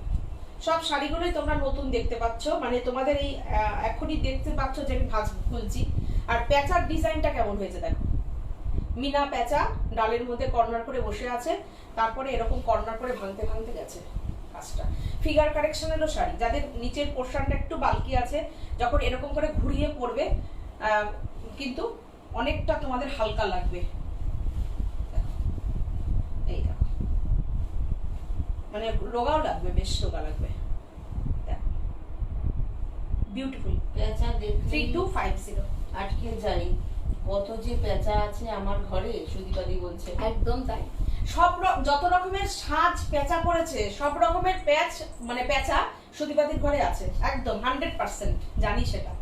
Speaker 1: সব শাড়িগুলোই তোমরা নতুন দেখতে পাচ্ছ, মানে তোমাদের এই এখনই দেখতে পাচ্ছ যে আমি ভাঁজ খুলছি। আর পেঁচার ডিজাইনটা কেমন হয়েছে দেখো, মিনা পেঁচা ডালের মধ্যে কর্নার করে বসে আছে, তারপরে এরকম কর্নার করে ভাঙতে ভাঙতে গেছে কাজটা। ফিগার কারেকশনেরও শাড়ি, যাদের নিচের পোর্শনটা একটু বালকি আছে, যখন এরকম করে ঘুরিয়ে পরবে কিন্তু অনেকটা তোমাদের হালকা লাগবে। এই দেখো, মানে রোগাও লাগবে, বেশ রোগা লাগবে। বিউটিফুল।
Speaker 2: পেঁচা
Speaker 1: 3250
Speaker 2: আটকে যাই, কত যে পেঁচা আছে আমার ঘরে, সুদীপাদি বলছে।
Speaker 1: একদম তাই, সব যত রকমের সাজ পেঁচা করেছে, সব রকমের মানে পেঁচা সুদীপাদির ঘরে আছে, একদম 100% জানি সেটা।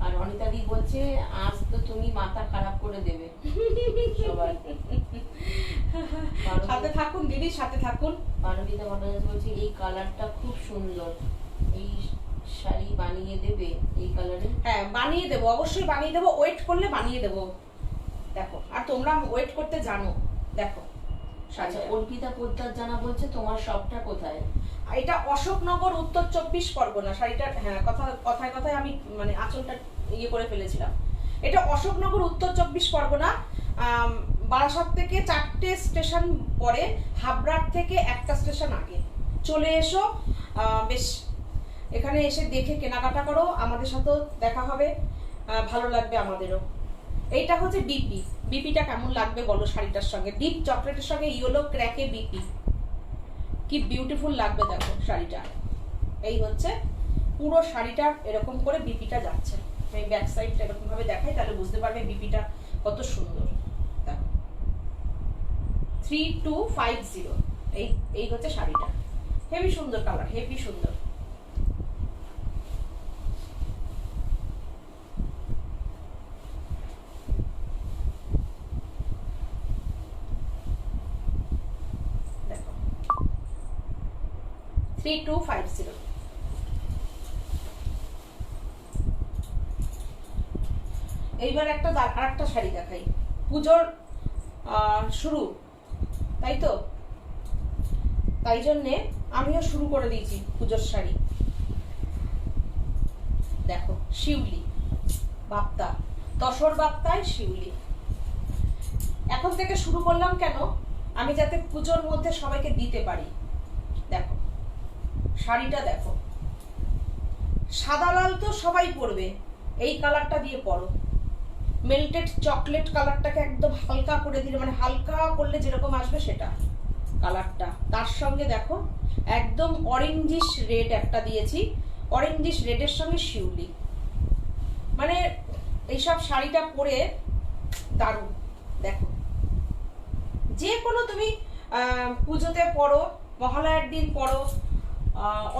Speaker 2: আর অনিতাদি বলছে আজ তো তুমি মাথা খারাপ করে দেবে সবার।
Speaker 1: সাথে থাকুন দিদি, সাথে থাকুন।
Speaker 2: পারমিতা ভট্টাচার্য বলছে এই কালারটা খুব সুন্দর, এই শাড়ি বানিয়ে দেবে এই কালারে?
Speaker 1: হ্যাঁ বানিয়ে দেবো, অবশ্যই বানিয়ে দেবো, ওয়েট করলে বানিয়ে দেবো। দেখো, আর তোমরা ওয়েট করতে জানো। দেখো
Speaker 2: আচ্ছা, অর্পিতা পোদ্দার জানা বলছে তোমার শপটা কোথায়?
Speaker 1: এটা অশোকনগর, উত্তর 24 পরগনা। শাড়িটার হ্যাঁ কথায় কথায় আমি মানে আঁচলটা ইয়ে করে ফেলেছিলাম। এটা অশোকনগর, উত্তর 24 পরগনা। বারাসাত থেকে 4টে স্টেশন পরে, হাবড়ার থেকে 1টা স্টেশন আগে। চলে এসো, বেশ এখানে এসে দেখে কেনাকাটা করো, আমাদের সাথেও দেখা হবে, ভালো লাগবে আমাদেরও। এইটা হচ্ছে বিপি। বিপিটা কেমন লাগবে বলো শাড়িটার সঙ্গে, ডিপ চকলেটের সঙ্গে ইয়েলো ক্র্যাকে বিপি, কি বিউটিফুল লাগবে দেখো শাড়িটা। এই হচ্ছে পুরো শাড়িটা, এরকম করে বিপিটা যাচ্ছে। আমি ব্যাক সাইডটা এরকম ভাবে দেখাই, তাহলে বুঝতে পারবে বিপিটা কত সুন্দর। দেখো 3250। এই এই হচ্ছে শাড়িটা, হেভি সুন্দর কালার, হেভি সুন্দর। দেখো 3250। এইবার আরেকটা শাড়ি দেখাই। পুজোর শুরু, তাই তো, তাই জন্যে আমিও শুরু করে দিয়েছি পুজোর শাড়ি। দেখো শিউলি বাপ্তা, তসর বাপ্তায় শিউলি। এখন থেকে শুরু করলাম কেন, আমি যাতে পুজোর মধ্যে সবাইকে দিতে পারি। দেখো শাড়িটা দেখো, সাদা লাল তো সবাই পরবে, এই কালারটা দিয়ে পরো। মেল্টেড চকলেট কালারটাকে একদম হালকা করে দিলে, মানে হালকা করলে যেরকম আসবে সেটা কালারটা। তার সঙ্গে দেখো একদম অরেঞ্জিশ রেড একটা দিয়েছি, অরেঞ্জিশ রেডের সঙ্গে শিউলি। মানে এইসব শাড়িটা পরে দারুণ। দেখো যে কোনো তুমি পুজোতে পরো, মহালয়ার দিন পরো,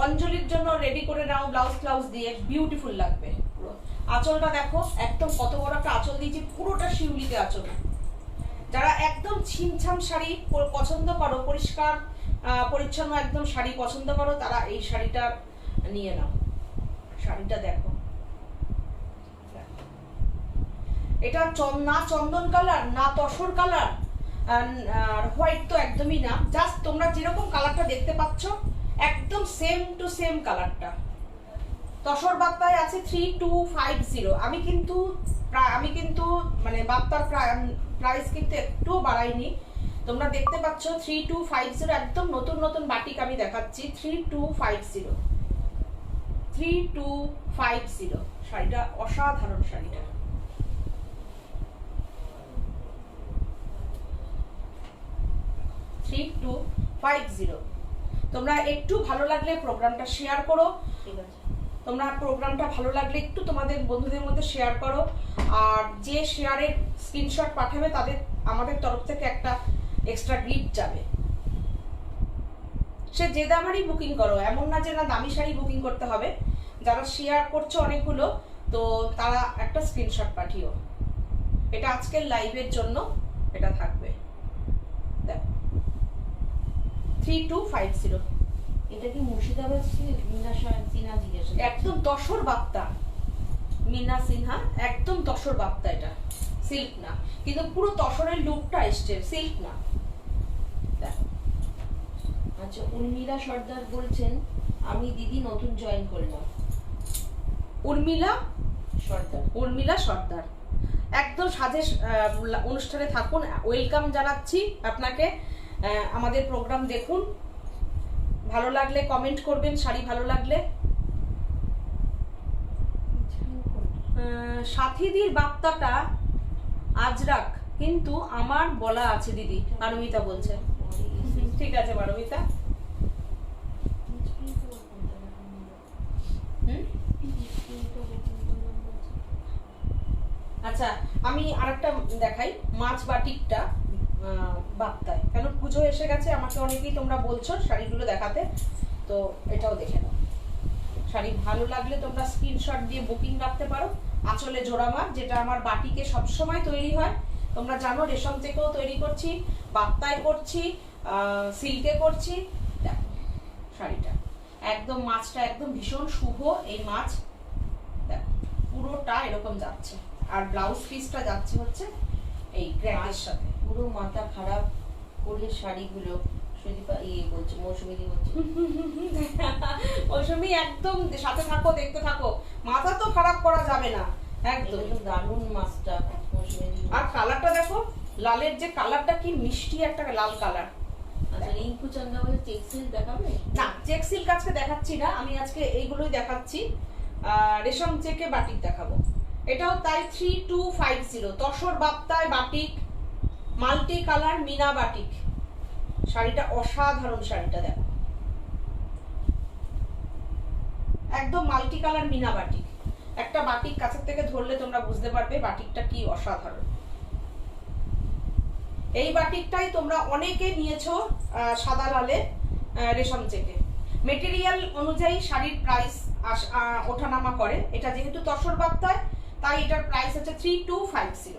Speaker 1: অঞ্জলির জন্য রেডি করে নাও ব্লাউজ ফ্লাউজ দিয়ে, বিউটিফুল লাগবে পুরো। আঁচলটা দেখো একদম কত বড় একটা আঁচল দিয়েছি, পুরোটা শিউলিতে আঁচল। যারা একদম ছিমছাম শাড়ি পছন্দ করো, পরিষ্কার পরিচ্ছন্ন একদম শাড়ি পছন্দ করো, তারা এই শাড়িটা নিয়ে নাও। শাড়িটা দেখো, এটা না চন্দন কালার, না তসর কালার, আর হোয়াইট তো একদমই না, জাস্ট তোমরা যেরকম কালারটা দেখতে পাচ্ছ একদম সেম টু সেম কালারটা। তসর বাপ্তায় আছে 3250। আমি কিন্তু মানে বাপ্তার প্রাইস কিন্তু একটু বাড়াইনি, তোমরা দেখতে পাচ্ছ 3250। একদম নতুন নতুন বাটিক আমি দেখাচ্ছি। 3250 শাড়িটা অসাধারণ। শাড়িটা 3250। তোমরা একটু ভালো লাগলে প্রোগ্রামটা শেয়ার করো।
Speaker 2: ঠিক আছে,
Speaker 1: তোমরা প্রোগ্রামটা ভালো লাগলে একটু তোমাদের বন্ধুদের মধ্যে শেয়ার করো, আর যে শেয়ারের স্ক্রিনশট পাঠাবে তাদের আমাদের তরফ থেকে একটা এক্সট্রা গিফট যাবে। সে যে দামেরই বুকিং করো, এমন না যে না দামি শাড়ি বুকিং করতে হবে। যারা শেয়ার করছো অনেকগুলো, তো তারা একটা স্ক্রিনশট পাঠিও। এটা আজকের লাইভের জন্য এটা থাকবে। দেখো 3250।
Speaker 2: এটা কি মুর্শিদাবাদ মিনা সিনহা জিজ্ঞাসা?
Speaker 1: একদম তসর বাপ্তা, মিনা সিনহা, একদম তসর বাপ্তা। এটা সিল্ক না, কিন্তু পুরো তসরের লুকটা এসছে, সিল্ক না।
Speaker 2: আচ্ছা, উর্মিলা সর্দার বলছেন আমি দিদি নতুন জয়েন করলাম।
Speaker 1: উর্মিলা
Speaker 2: সর্দার
Speaker 1: সর্দার একদম সাজেশ অনুষ্ঠানে থাকুন, ওয়েলকাম জানাচ্ছি আপনাকে। আমাদের প্রোগ্রাম দেখুন, ভালো লাগলে কমেন্ট করবেন, শাড়ি ভালো লাগলে। সাথীদির বাপ্তাটা আজরাক, কিন্তু আমার বলা আছে দিদি, পারমিতা বলছে। ঠিক আছে পারমিতা। আচ্ছা আমি আরেকটা দেখাই, মাছ বাটিকটা বাপ্তায়, কেন পুজো এসে গেছে, আমাকে অনেকেই তোমরা বলছো শাড়িগুলো দেখাতে, তো এটাও দেখে নাও। শাড়ি ভালো লাগলে তোমরা স্ক্রিনশট দিয়ে বুকিং রাখতে পারো। আঁচলে জোড়া মাছ, যেটা আমার বাটিকে সবসময় তৈরি হয়, তোমরা জানো রেশম থেকেও তৈরি করছি, বাপ্তায় করছি, সিল্কে করছি। দেখো শাড়িটা একদম, মাছটা একদম ভীষণ শুভ। এই মাছ দেখো পুরোটা এরকম যাচ্ছে, আর ব্লাউজ পিসটা যাচ্ছে হচ্ছে এই ক্র্যাকের সাথে।
Speaker 2: পুরো মাথা খারাপ করে শাড়িগুলো বলছে মৌসুমী বলছে।
Speaker 1: মৌসুমী একদম সাথে থাকো, দেখতে থাকো, মাথা তো খারাপ করা যাবে না একদম।
Speaker 2: দারুণ মাছটা মৌসুমী।
Speaker 1: আর কালারটা দেখো, লালের যে কালারটা কি মিষ্টি একটা লাল কালার।
Speaker 2: আচ্ছা, রিঙ্কু চন্দ্রা বলে চেক সিল্ক দেখাবে
Speaker 1: না, চেক সিল্ক আজকে দেখাচ্ছি না, আমি আজকে এইগুলোই দেখাচ্ছি। রেশম চেকে বাটিক দেখাবো। এটাও তাই 3250, তসর বাপ্তায় batik, multi colour Meena batik. শাড়িটা অসাধারণ। শাড়িটা দেখো একদম মাল্টি কালার মিনা বাটিক। একটা বাটিক কাছের থেকে ধরলে তোমরা বুঝতে পারবে বাটিকটা কি অসাধারণ। এই বাটিকটাই তোমরা অনেকে নিয়েছো সাদা লালে রেশম চেকে। মেটেরিয়াল অনুযায়ী শাড়ির প্রাইস ওঠানামা করে। এটা যেহেতু তসর বার্তায়, তাই এটার প্রাইস হচ্ছে 3250।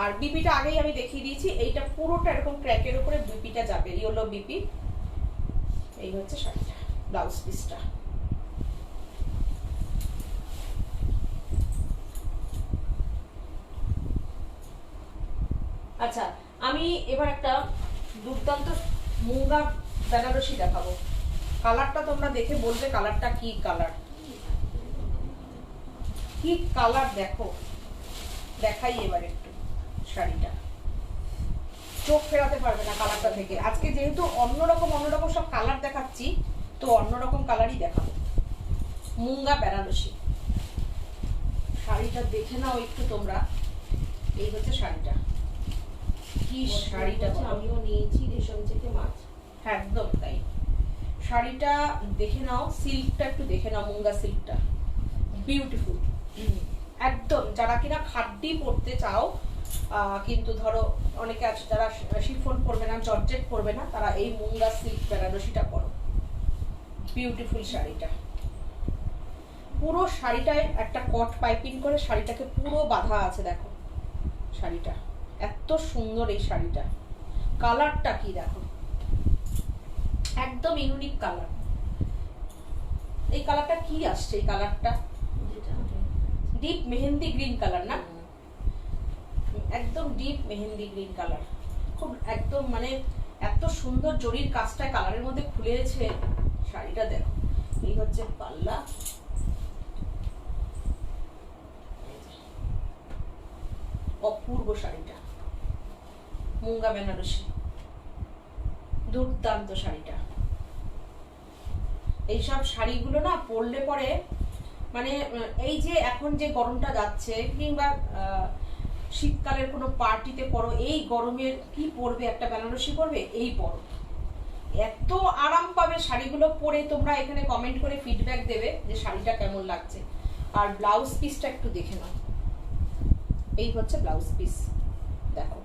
Speaker 1: আর বিপিটা আগেই আমি দেখিয়ে দিয়েছি, এইটা পুরোটা এরকম ক্র্যাকের উপরে বিপিটা যাবে, ইয়েলো বিপি। এই হচ্ছে শাড়িটা, ব্লাউজ পিসটা। আচ্ছা, আমি এবার একটা দুর্দান্ত মুঙ্গা বেনারসি দেখাবো। কালারটা তোমরা দেখে বলবে কালারটা কি কালার, কি কালার দেখো। দেখাই এবার একটু শাড়িটা, চোখ ফেরাতে পারবে না কালারটা থেকে। আজকে যেহেতু অন্যরকম সব কালার দেখাচ্ছি, তো অন্যরকম কালারই দেখাবো। মুঙ্গা বেনারসি শাড়িটা দেখে নাও একটু তোমরা। এই হচ্ছে শাড়িটা, কি শাড়িটা
Speaker 2: আমিও নিয়েছি রেশম থেকে মাছ।
Speaker 1: হ্যাঁ একদম তাই। শাড়িটা দেখে নাও, সিল্কটা একটু দেখে নাও, মুঙ্গা সিল্কটা বিউটিফুল একদম। যারা কিনা খাড্ডি পরতে চাও, কিন্তু ধরো অনেকে আছে যারা শিফন পরবে না, জর্জেট পরবে না, তারা এই মুঙ্গা সিল্ক বেনারসিটা পরো। বিউটিফুল শাড়িটা, পুরো শাড়িটায় একটা কট পাইপিং করে শাড়িটাকে পুরো বাঁধা আছে। দেখো শাড়িটা এত সুন্দর। এই শাড়িটা কালারটা কি দেখো, একদম ইউনিক কালার। এই কালারটা কি আসছে, এই কালারটা ডিপ মেহেন্দি গ্রিন কালার না, একদম ডিপ মেহেন্দি গ্রিন কালার। খুব একদম মানে এত সুন্দর জরির কাজটা কালারের মধ্যে খুলেছে। শাড়িটা দেখো, এই হচ্ছে পাল্লা। অপূর্ব শাড়িটা, মুঙ্গা বেনারসি, দুর্দান্ত শাড়িটা। এইসব শাড়িগুলো না পরলে পরে মানে এই যে এখন যে গরমটা যাচ্ছে, কিংবা শীতকালের কোনো পার্টিতে পরো, এই গরমের কি পরবে, একটা বেনারসি পরবে, এই পরো, এত আরাম পাবে শাড়িগুলো পরে। তোমরা এখানে কমেন্ট করে ফিডব্যাক দেবে যে শাড়িটা কেমন লাগছে। আর ব্লাউজ পিসটা একটু দেখে নাও, এই হচ্ছে ব্লাউজ পিস। দেখো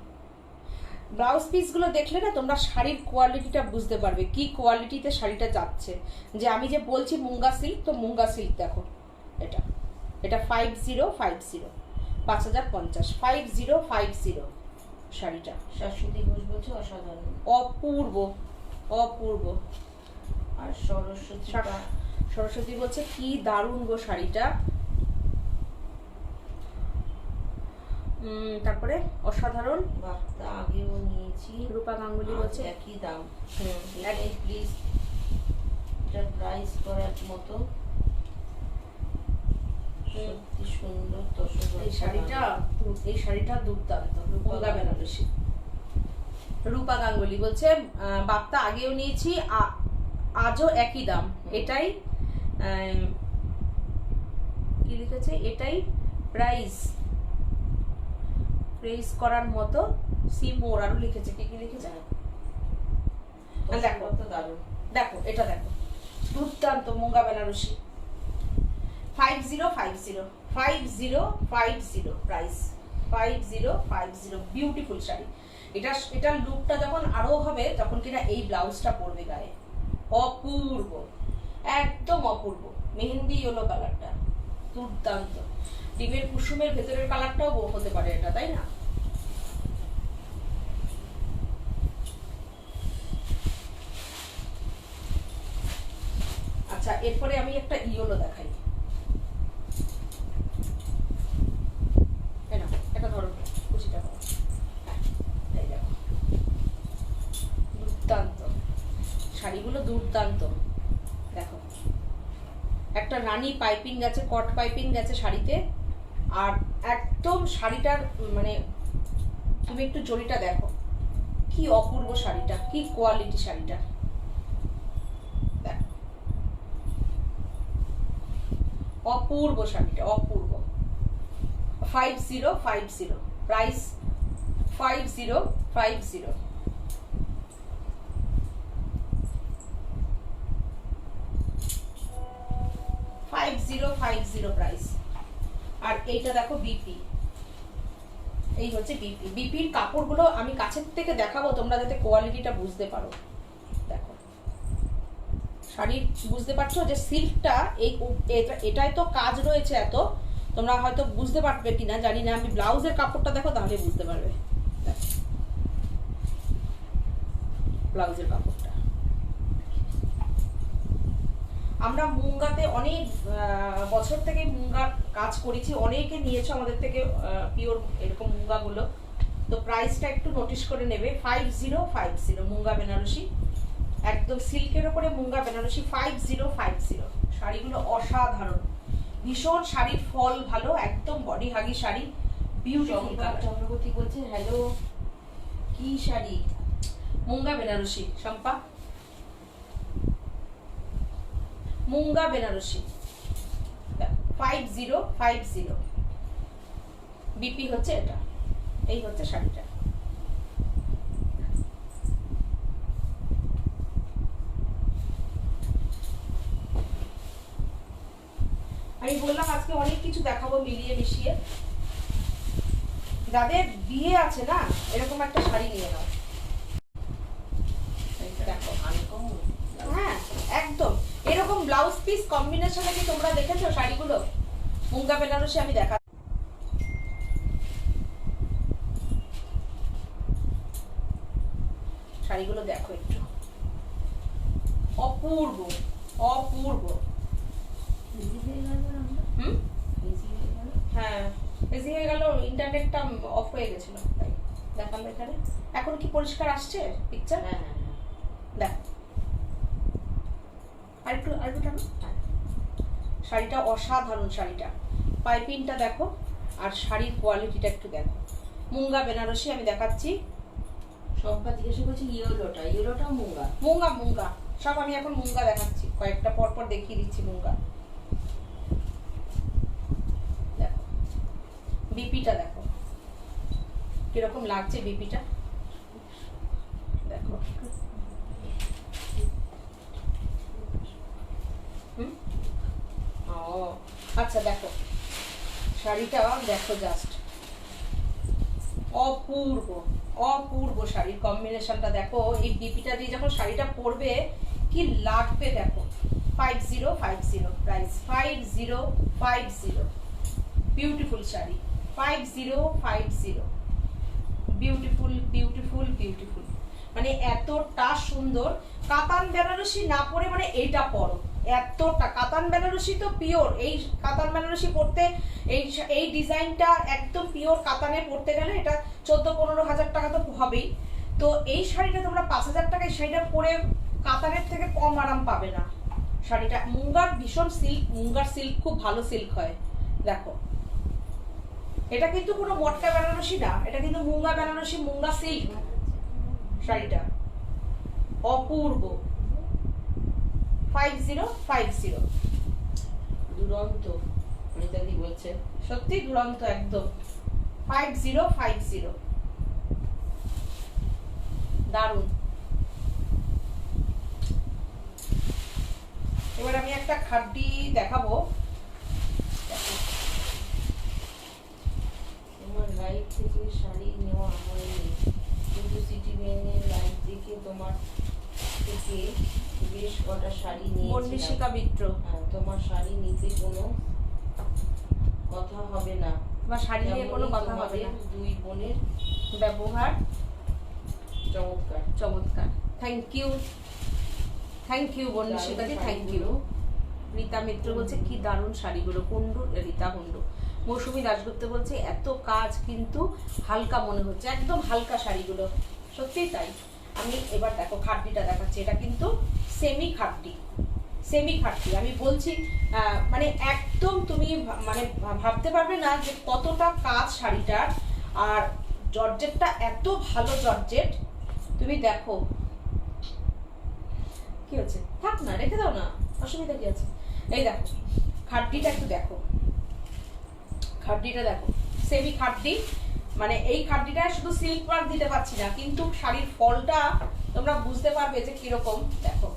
Speaker 1: ব্লাউজ পিসগুলো দেখলে না তোমরা শাড়ির কোয়ালিটিটা বুঝতে পারবে, কি কোয়ালিটিতে শাড়িটা যাচ্ছে। যে আমি যে বলছি মুঙ্গা সিল্ক, তো মুঙ্গা সিল্ক দেখো, এটা 5050 5050 5050 শাড়িটা।
Speaker 2: শাশুড়ি ঘোষ বলছে অসাধারণ,
Speaker 1: অপূর্ব অপূর্ব।
Speaker 2: আর সরস্বতী
Speaker 1: বলছে কি দারুণ গো শাড়িটা। তারপরে অসাধারণ।
Speaker 2: বার্তা আগেও নিয়েছি।
Speaker 1: রূপা গাঙ্গুলি বলছে
Speaker 2: একই দাম। প্লিজ এটা প্রাইস করার মতো, সত্যি সুন্দর।
Speaker 1: এই শাড়িটা দুর্দান্ত, মুঙ্গা বেনারসি। রূপা গাঙ্গুলি বলছে বার্তা আগেও নিয়েছি, আজও একই দাম। এটাই কি লিখেছে, এটাই প্রাইস করার মতো। সি মোর আরো লিখেছে, কি লিখেছে দেখো। দেখো এটা দেখো, দুর্দান্ত মুঙ্গা বেনারসি। 5050 প্রাইস 5050। বিউটিফুল শাড়ি। এটার লুকটা যখন আরো হবে, তখন কিনা এই ব্লাউজটা পরবে গায়ে। অপূর্ব, একদম অপূর্ব। মেহেন্দি ইয়েলো কালারটা দুর্দান্ত। ডিমের কুসুমের ভেতরের কালারটাও হতে পারে এটা, তাই না? আচ্ছা, এরপরে আমি একটা ইয়েলো দেখাই। এটা ধরো, কুচিটা ধরো। এই দেখো, দুর্দান্ত শাড়িগুলো, দুর্দান্ত। দেখো একটা রানী পাইপিং গেছে, কট পাইপিং গেছে শাড়িতে। আর একদম শাড়িটার মানে তুমি একটু জরিটা দেখো, কি অপূর্ব শাড়িটা, কি কোয়ালিটি শাড়িটা। দেখো অপূর্ব শাড়িটা, অপূর্ব। 5050 প্রাইস 5050। প্রাইস। আর এইটা দেখো বিপি, এই হচ্ছে বিপি। বিপির কাপড়গুলো আমি কাছের থেকে দেখাবো তোমরা যাতে কোয়ালিটিটা বুঝতে পারো। দেখো শাড়ি বুঝতে পারছো যে সিল্কটা এই এটাই তো কাজ রয়েছে এত, তোমরা হয়তো বুঝতে পারবে কিনা জানি না। আমি ব্লাউজের কাপড়টা দেখো তাহলে বুঝতে পারবে। দেখো ব্লাউজের কাপড়টা, আমরা মুঙ্গাতে অনেক বছর থেকে মুঙ্গার কাজ করেছি, অনেকে নিয়েছো আমাদের থেকে পিওর এরকম মুঙ্গাগুলো। তো প্রাইসটা একটু নোটিশ করে নেবে, 5050 মুঙ্গা বেনারসি, একদম সিল্কের ওপরে মুঙ্গা বেনারসি 5050। শাড়িগুলো অসাধারণ, ভীষণ শাড়ির ফল ভালো, একদম বডি হাগি শাড়ি, বিউটিফুল কালার।
Speaker 2: চন্দ্রবতী বলছে হ্যালো, কি শাড়ি?
Speaker 1: মুঙ্গা বেনারসি শম্পা, মুঙ্গা বেনারসি 5050। বিপি হচ্ছে এটা, এই হচ্ছে শাড়িটা। আমি বললাম আজকে অনেক কিছু দেখাবো মিলিয়ে মিশিয়ে। যাদের বিয়ে আছে না এরকম একটা শাড়ি নিয়ে নাও। দেখো হ্যাঁ একদম এরকম ব্লাউজ পিস কম্বিনেশনে কি তোমরা দেখেছো শাড়িগুলো? মুঙ্গা বেনারসি আমি দেখা, শাড়িগুলো দেখো একটু, অপূর্ব অপূর্ব। হ্যাঁ বিজি হয়ে গেল, ইন্টারনেটটা অফ হয়ে গেছিল তাই দেখালো এখানে। এখন কি পরিষ্কার আসছে পিকচার?
Speaker 2: হ্যাঁ
Speaker 1: দেখ আরেকটু আরেকটু টানো। শাড়িটা অসাধারণ, শাড়িটা পাইপিংটা দেখো আর শাড়ির কোয়ালিটিটা একটু দেখো। মুঙ্গা বেনারসি আমি দেখাচ্ছি।
Speaker 2: শম্পা জিজ্ঞাসা করছে ইয়েলোটা, ইয়েলোটা মুঙ্গা।
Speaker 1: মুঙ্গা মুঙ্গা সব আমি এখন মুঙ্গা দেখাচ্ছি, কয়েকটা পর পর দেখিয়ে দিচ্ছি মুঙ্গা। দেখো বিপিটা দেখো কিরকম লাগছে, বিপিটা দেখো। ও আচ্ছা দেখো শাড়িটা দেখো, জাস্ট অপূর্ব অপূর্ব শাড়ির কম্বিনেশনটা দেখো। এই বিপিটা দিয়ে যখন শাড়িটা পরবে কি লাগবে দেখো। 5050 price, 5050 beautiful sari, 5050 beautiful beautiful beautiful. মানে এতটা সুন্দর, কাতান বেনারসি না পরে মানে এইটা পরো, এতটা কাতান বেনারসি তো পিওর। এই কাতান বেনারসি পরতে এই ডিজাইনটা একদম পিওর কাতানে পরতে গেলে এটা 14-15 হাজার টাকা তো হবেই। তো এই শাড়িটা তোমরা 5000 টাকায় শাড়িটা পরে কাতানের থেকে কম আরাম পাবে না। শাড়িটা মুঙ্গার ভীষণ সিল্ক, মুঙ্গার সিল্ক খুব ভালো সিল্ক হয়। দেখো এটা কিন্তু কোনো মটকা বেনারসি না, এটা কিন্তু মুঙ্গা বেনারসি, মুঙ্গা সিল্ক শাড়িটা অপূর্ব। 5050
Speaker 2: দুরন্ত অনিতাদি বলছে,
Speaker 1: সত্যি দুরন্ত একদম। 5050 দারুন। এবার আমি একটা খাড্ডি দেখাবো।
Speaker 2: তোমার লাইভ থেকে শাড়ি নেওয়া হয়নি, কিন্তু সিটি মেনের লাইভ দেখে তোমার থেকে বেশ কটা শাড়ি নিয়েছি।
Speaker 1: বন্দিশিকা বিট্র,
Speaker 2: হ্যাঁ, তোমার শাড়ি নিতে কোনো কথা হবে না,
Speaker 1: বা শাড়ি নিয়ে কোনো
Speaker 2: তেমনই
Speaker 1: কথা হবে না।
Speaker 2: তোমাদের দুই বোনের
Speaker 1: ব্যবহার
Speaker 2: চমৎকার।
Speaker 1: চমৎকার, থ্যাংক ইউ থ্যাংক ইউ বন্দিশিকাজি, থ্যাংক ইউ। রীতা মিত্র বলছে কি দারুণ শাড়িগুলো, কুন্ডু রীতা কুন্ডু। মৌসুমী দাশগুপ্ত বলছে এত কাজ কিন্তু হালকা মনে হচ্ছে, একদম হালকা শাড়িগুলো, সত্যিই তাই। আমি এবার দেখো খাড্ডিটা দেখাচ্ছি, এটা কিন্তু সেমি খাড্ডি, সেমি খাড্ডি। আমি বলছি মানে একদম তুমি মানে ভাবতে পারবে না যে কতটা কাজ শাড়িটার। আর জর্জেটটা এত ভালো জর্জেট, তুমি দেখো কি হচ্ছে, থাক না রেখে দাও না, অসুবিধা কি আছে। এই দেখো খাড্ডিটা একটু দেখো, খাড্ডিটা দেখো সেমি খাড্ডি। মানে এই খাড্ডিটা শুধু সিল্ক মার্ক দিতে পারছি না, কিন্তু শাড়ির ফলটা তোমরা বুঝতে পারবে যে কিরকম। দেখো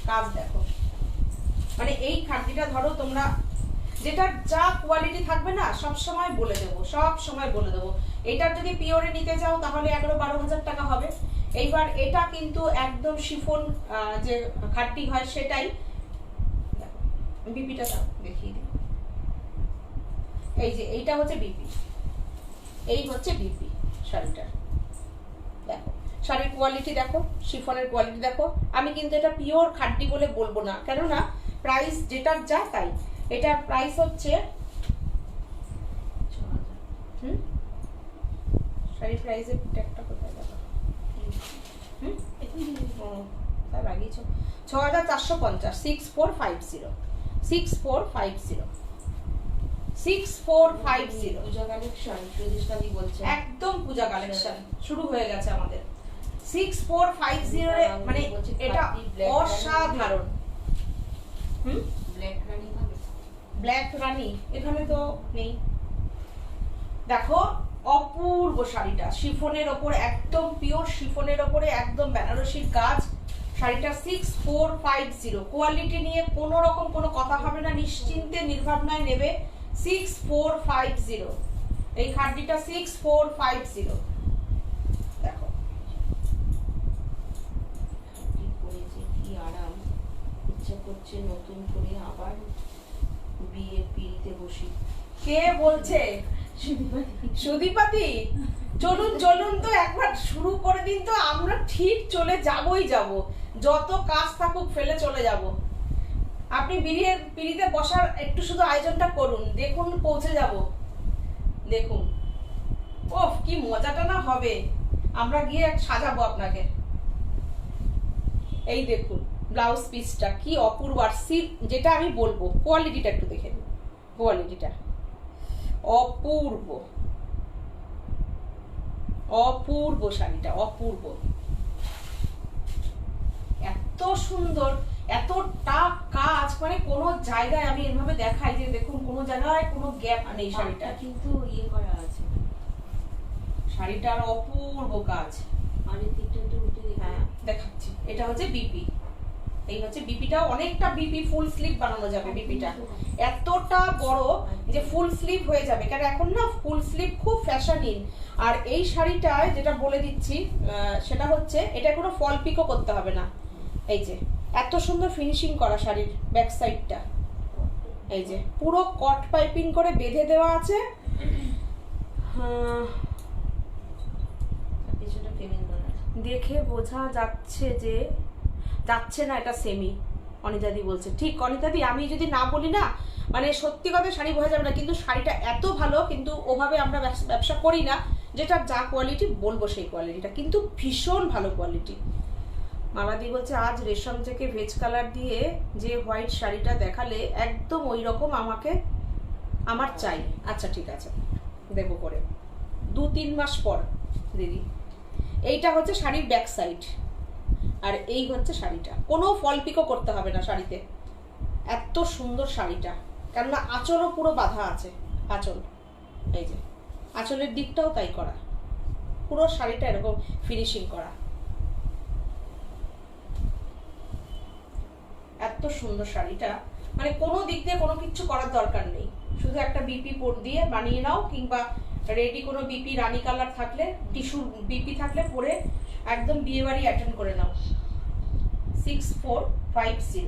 Speaker 1: কাজ দেখো, মানে এই খাড্ডিটা ধরো তোমরা যেটা যা কোয়ালিটি থাকবে না সব সময় বলে দেবো, সব সময় বলে দেবো। এটার যদি পিওরে নিতে চাও তাহলে 11-12 হাজার টাকা হবে। এইবার এটা কিন্তু একদম শিফন যে খাটটি হয় সেটাই। বিপিটা দাও দেখিয়ে দিই। এই যে এইটা হচ্ছে বিপি, এই হচ্ছে বিপি শাড়িটার। দেখো শাড়ির কোয়ালিটি দেখো, শিফনের কোয়ালিটি দেখো। আমি কিন্তু এটা পিওর খাটটি বলে বলবো না, কেননা প্রাইস যেটার যা তাই। এটার প্রাইস হচ্ছে শাড়ির প্রাইসের ট্যাগটা কোথায় দেখো, তার আগেই 6450, 6450, 6450, 6450।
Speaker 2: পূজা কালেকশন ট্রেডিশনালি বলছে,
Speaker 1: একদম পূজা কালেকশন শুরু হয়ে গেছে আমাদের। 6450 মানে এটা অসাধারণ।
Speaker 2: ব্ল্যাক রানী হবে,
Speaker 1: ব্ল্যাক রানী এখানে তো নেই। দেখো অপূর্ব শাড়িটা, শিফনের ওপর, একদম পিওর শিফনের ওপরে একদম বেনারসির কাজ। শাড়িটা 6450, কোয়ালিটি নিয়ে কোনো রকম কোনো কথা হবে না, নিশ্চিন্তে নির্ভাবনায় নেবে। 6450 এই খাটটিটা 6450। দেখো
Speaker 2: কি পরেছে, কি আরাম। ইচ্ছা করছে নতুন করে আবার বিয়ের পিড়িতে বসি।
Speaker 1: কে বলছে? সুদীপাতি। চলুন চলুন তো একবার শুরু করে দিন তো, আমরা ঠিক চলে যাবই যাব, যত কাজ থাকুক ফেলে চলে যাব। আপনি বিয়ের পিড়িতে বসার একটু শুধু আয়োজনটা করুন, দেখুন পৌঁছে যাব। দেখুন ওফ কি মজাটা না হবে, আমরা গিয়ে সাজাবো আপনাকে। এই দেখুন ব্লাউজ পিসটা কি অপূর্ব, আর যেটা আমি বলবো কোয়ালিটিটা একটু দেখে নিন, কোয়ালিটিটা অপূর্ব, অপূর্ব শাড়িটা অপূর্ব, এত সুন্দর, এতটা কাজ, মানে কোনো জায়গায় আমি এভাবে দেখাই যে দেখুন কোনো জায়গায় কোনো গ্যাপ নেই। শাড়িটা
Speaker 2: কিন্তু ইয়ে করা আছে,
Speaker 1: শাড়িটার অপূর্ব কাজ।
Speaker 2: আর এই দিকটা একটু উল্টে দেখি।
Speaker 1: হ্যাঁ দেখাচ্ছি, এটা হচ্ছে বিপি, এই হচ্ছে বিপিটা, অনেকটা বিপি ফুল স্লিভ বানানো যাবে। বিপিটা এতটা বড় যে ফুল স্লিভ হয়ে যাবে, কারণ এখন না ফুল স্লিভ খুব ফ্যাশনিং। আর এই শাড়িটায় যেটা বলে দিচ্ছি সেটা হচ্ছে এটা কোনো ফল পিকও করতে হবে না। এই যে এত সুন্দর ফিনিশিং করা শাড়ির ব্যাক সাইডটা, এই যে পুরো কট পাইপিং করে বেঁধে দেওয়া আছে।
Speaker 2: কিছুটা ফেমিন করা আছে,
Speaker 1: দেখে বোঝা যাচ্ছে যে যাচ্ছে না এটা সেমি। অনিতাদি বলছে ঠিক, অনিতাদি আমি যদি না বলি না মানে সত্যি কথা শাড়ি বোঝা যাবে না, কিন্তু শাড়িটা এত ভালো, কিন্তু ওভাবে আমরা ব্যবসা করি না, যেটা যা কোয়ালিটি বলবো সেই কোয়ালিটিটা, কিন্তু ভীষণ ভালো কোয়ালিটি। মালাদি বলছে আজ রেশম থেকে ভেজ কালার দিয়ে যে হোয়াইট শাড়িটা দেখালে একদম ওই রকম আমার চাই। আচ্ছা ঠিক আছে দেবো করে 2-3 মাস পর দিদি। এইটা হচ্ছে শাড়ির ব্যাক সাইড, আর এই হচ্ছে শাড়িটা, কোনো ফল পিকও করতে হবে না শাড়িতে। এত সুন্দর শাড়িটা, কেননা আঁচলও পুরো বাঁধা আছে, আঁচল এই যে আঁচলের দিকটাও তাই করা, পুরো শাড়িটা এরকম ফিনিশিং করা। এত সুন্দর শাড়িটা, মানে কোনো দিক দিয়ে কোনো কিছু করার দরকার নেই, শুধু একটা বিপি পোট দিয়ে বানিয়ে নাও, কিংবা রেডি কোনো বিপি রানী কালার থাকলে, টিস্যু বিপি থাকলে পরে একদম বিয়ে বাড়ি অ্যাটেন্ড করে নাও। 6450।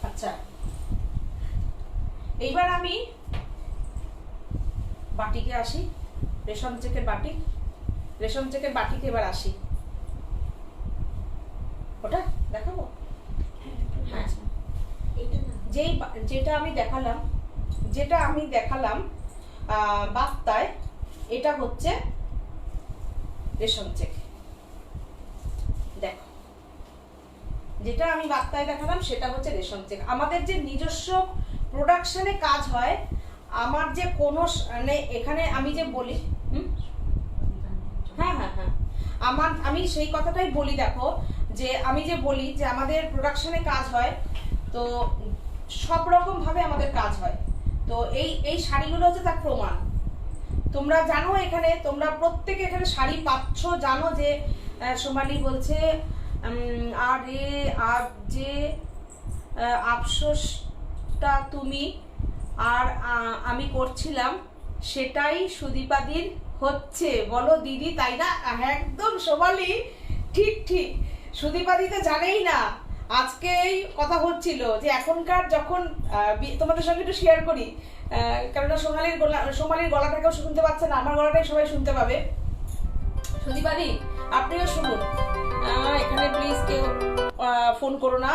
Speaker 1: আচ্ছা এইবার আমি বাটিকে আসি, রেশম চেকের বাটিক, রেশম চেকের বাটিকে এবার আসি। ওটা দেখাবো? হ্যাঁ যেটা আমি দেখালাম বার্তায়, এটা হচ্ছে রেশম চেক। দেখো যেটা আমি বার্তায় দেখালাম সেটা হচ্ছে রেশম চেক। আমাদের যে নিজস্ব প্রোডাকশনে কাজ হয়, আমার যে কোনো মানে এখানে আমি যে বলি হ্যাঁ হ্যাঁ হ্যাঁ আমি সেই কথাটাই বলি। দেখো যে আমি যে বলি যে আমাদের প্রোডাকশনে কাজ হয়, তো সব রকম ভাবে আমাদের কাজ হয়। তো এই শাড়িগুলো হচ্ছে তার প্রমাণ। তোমরা জানো, এখানে তোমরা প্রত্যেকে এখানে শাড়ি পাচ্ছ, জানো যে সোমালি বলছে আরে আজ যে আফসোসটা তুমি আর আমি করছিলাম সেটাই সুদীপাদির হচ্ছে, বলো দিদি, তাই না? একদম সোমালি, ঠিক ঠিক। সুদীপাদি তো জানেই না। আজকেই কথা হচ্ছিল যে এখনকার যখন তোমাদের সঙ্গে একটু শেয়ার করি, কেননা সোমালির গলাটাকেও শুনতে পাচ্ছে না, আমার গলাটাই সবাই শুনতে পাবে। সুদীপাদি আপনিও শুনুন, এখানে প্লিজ কেউ ফোন করো না।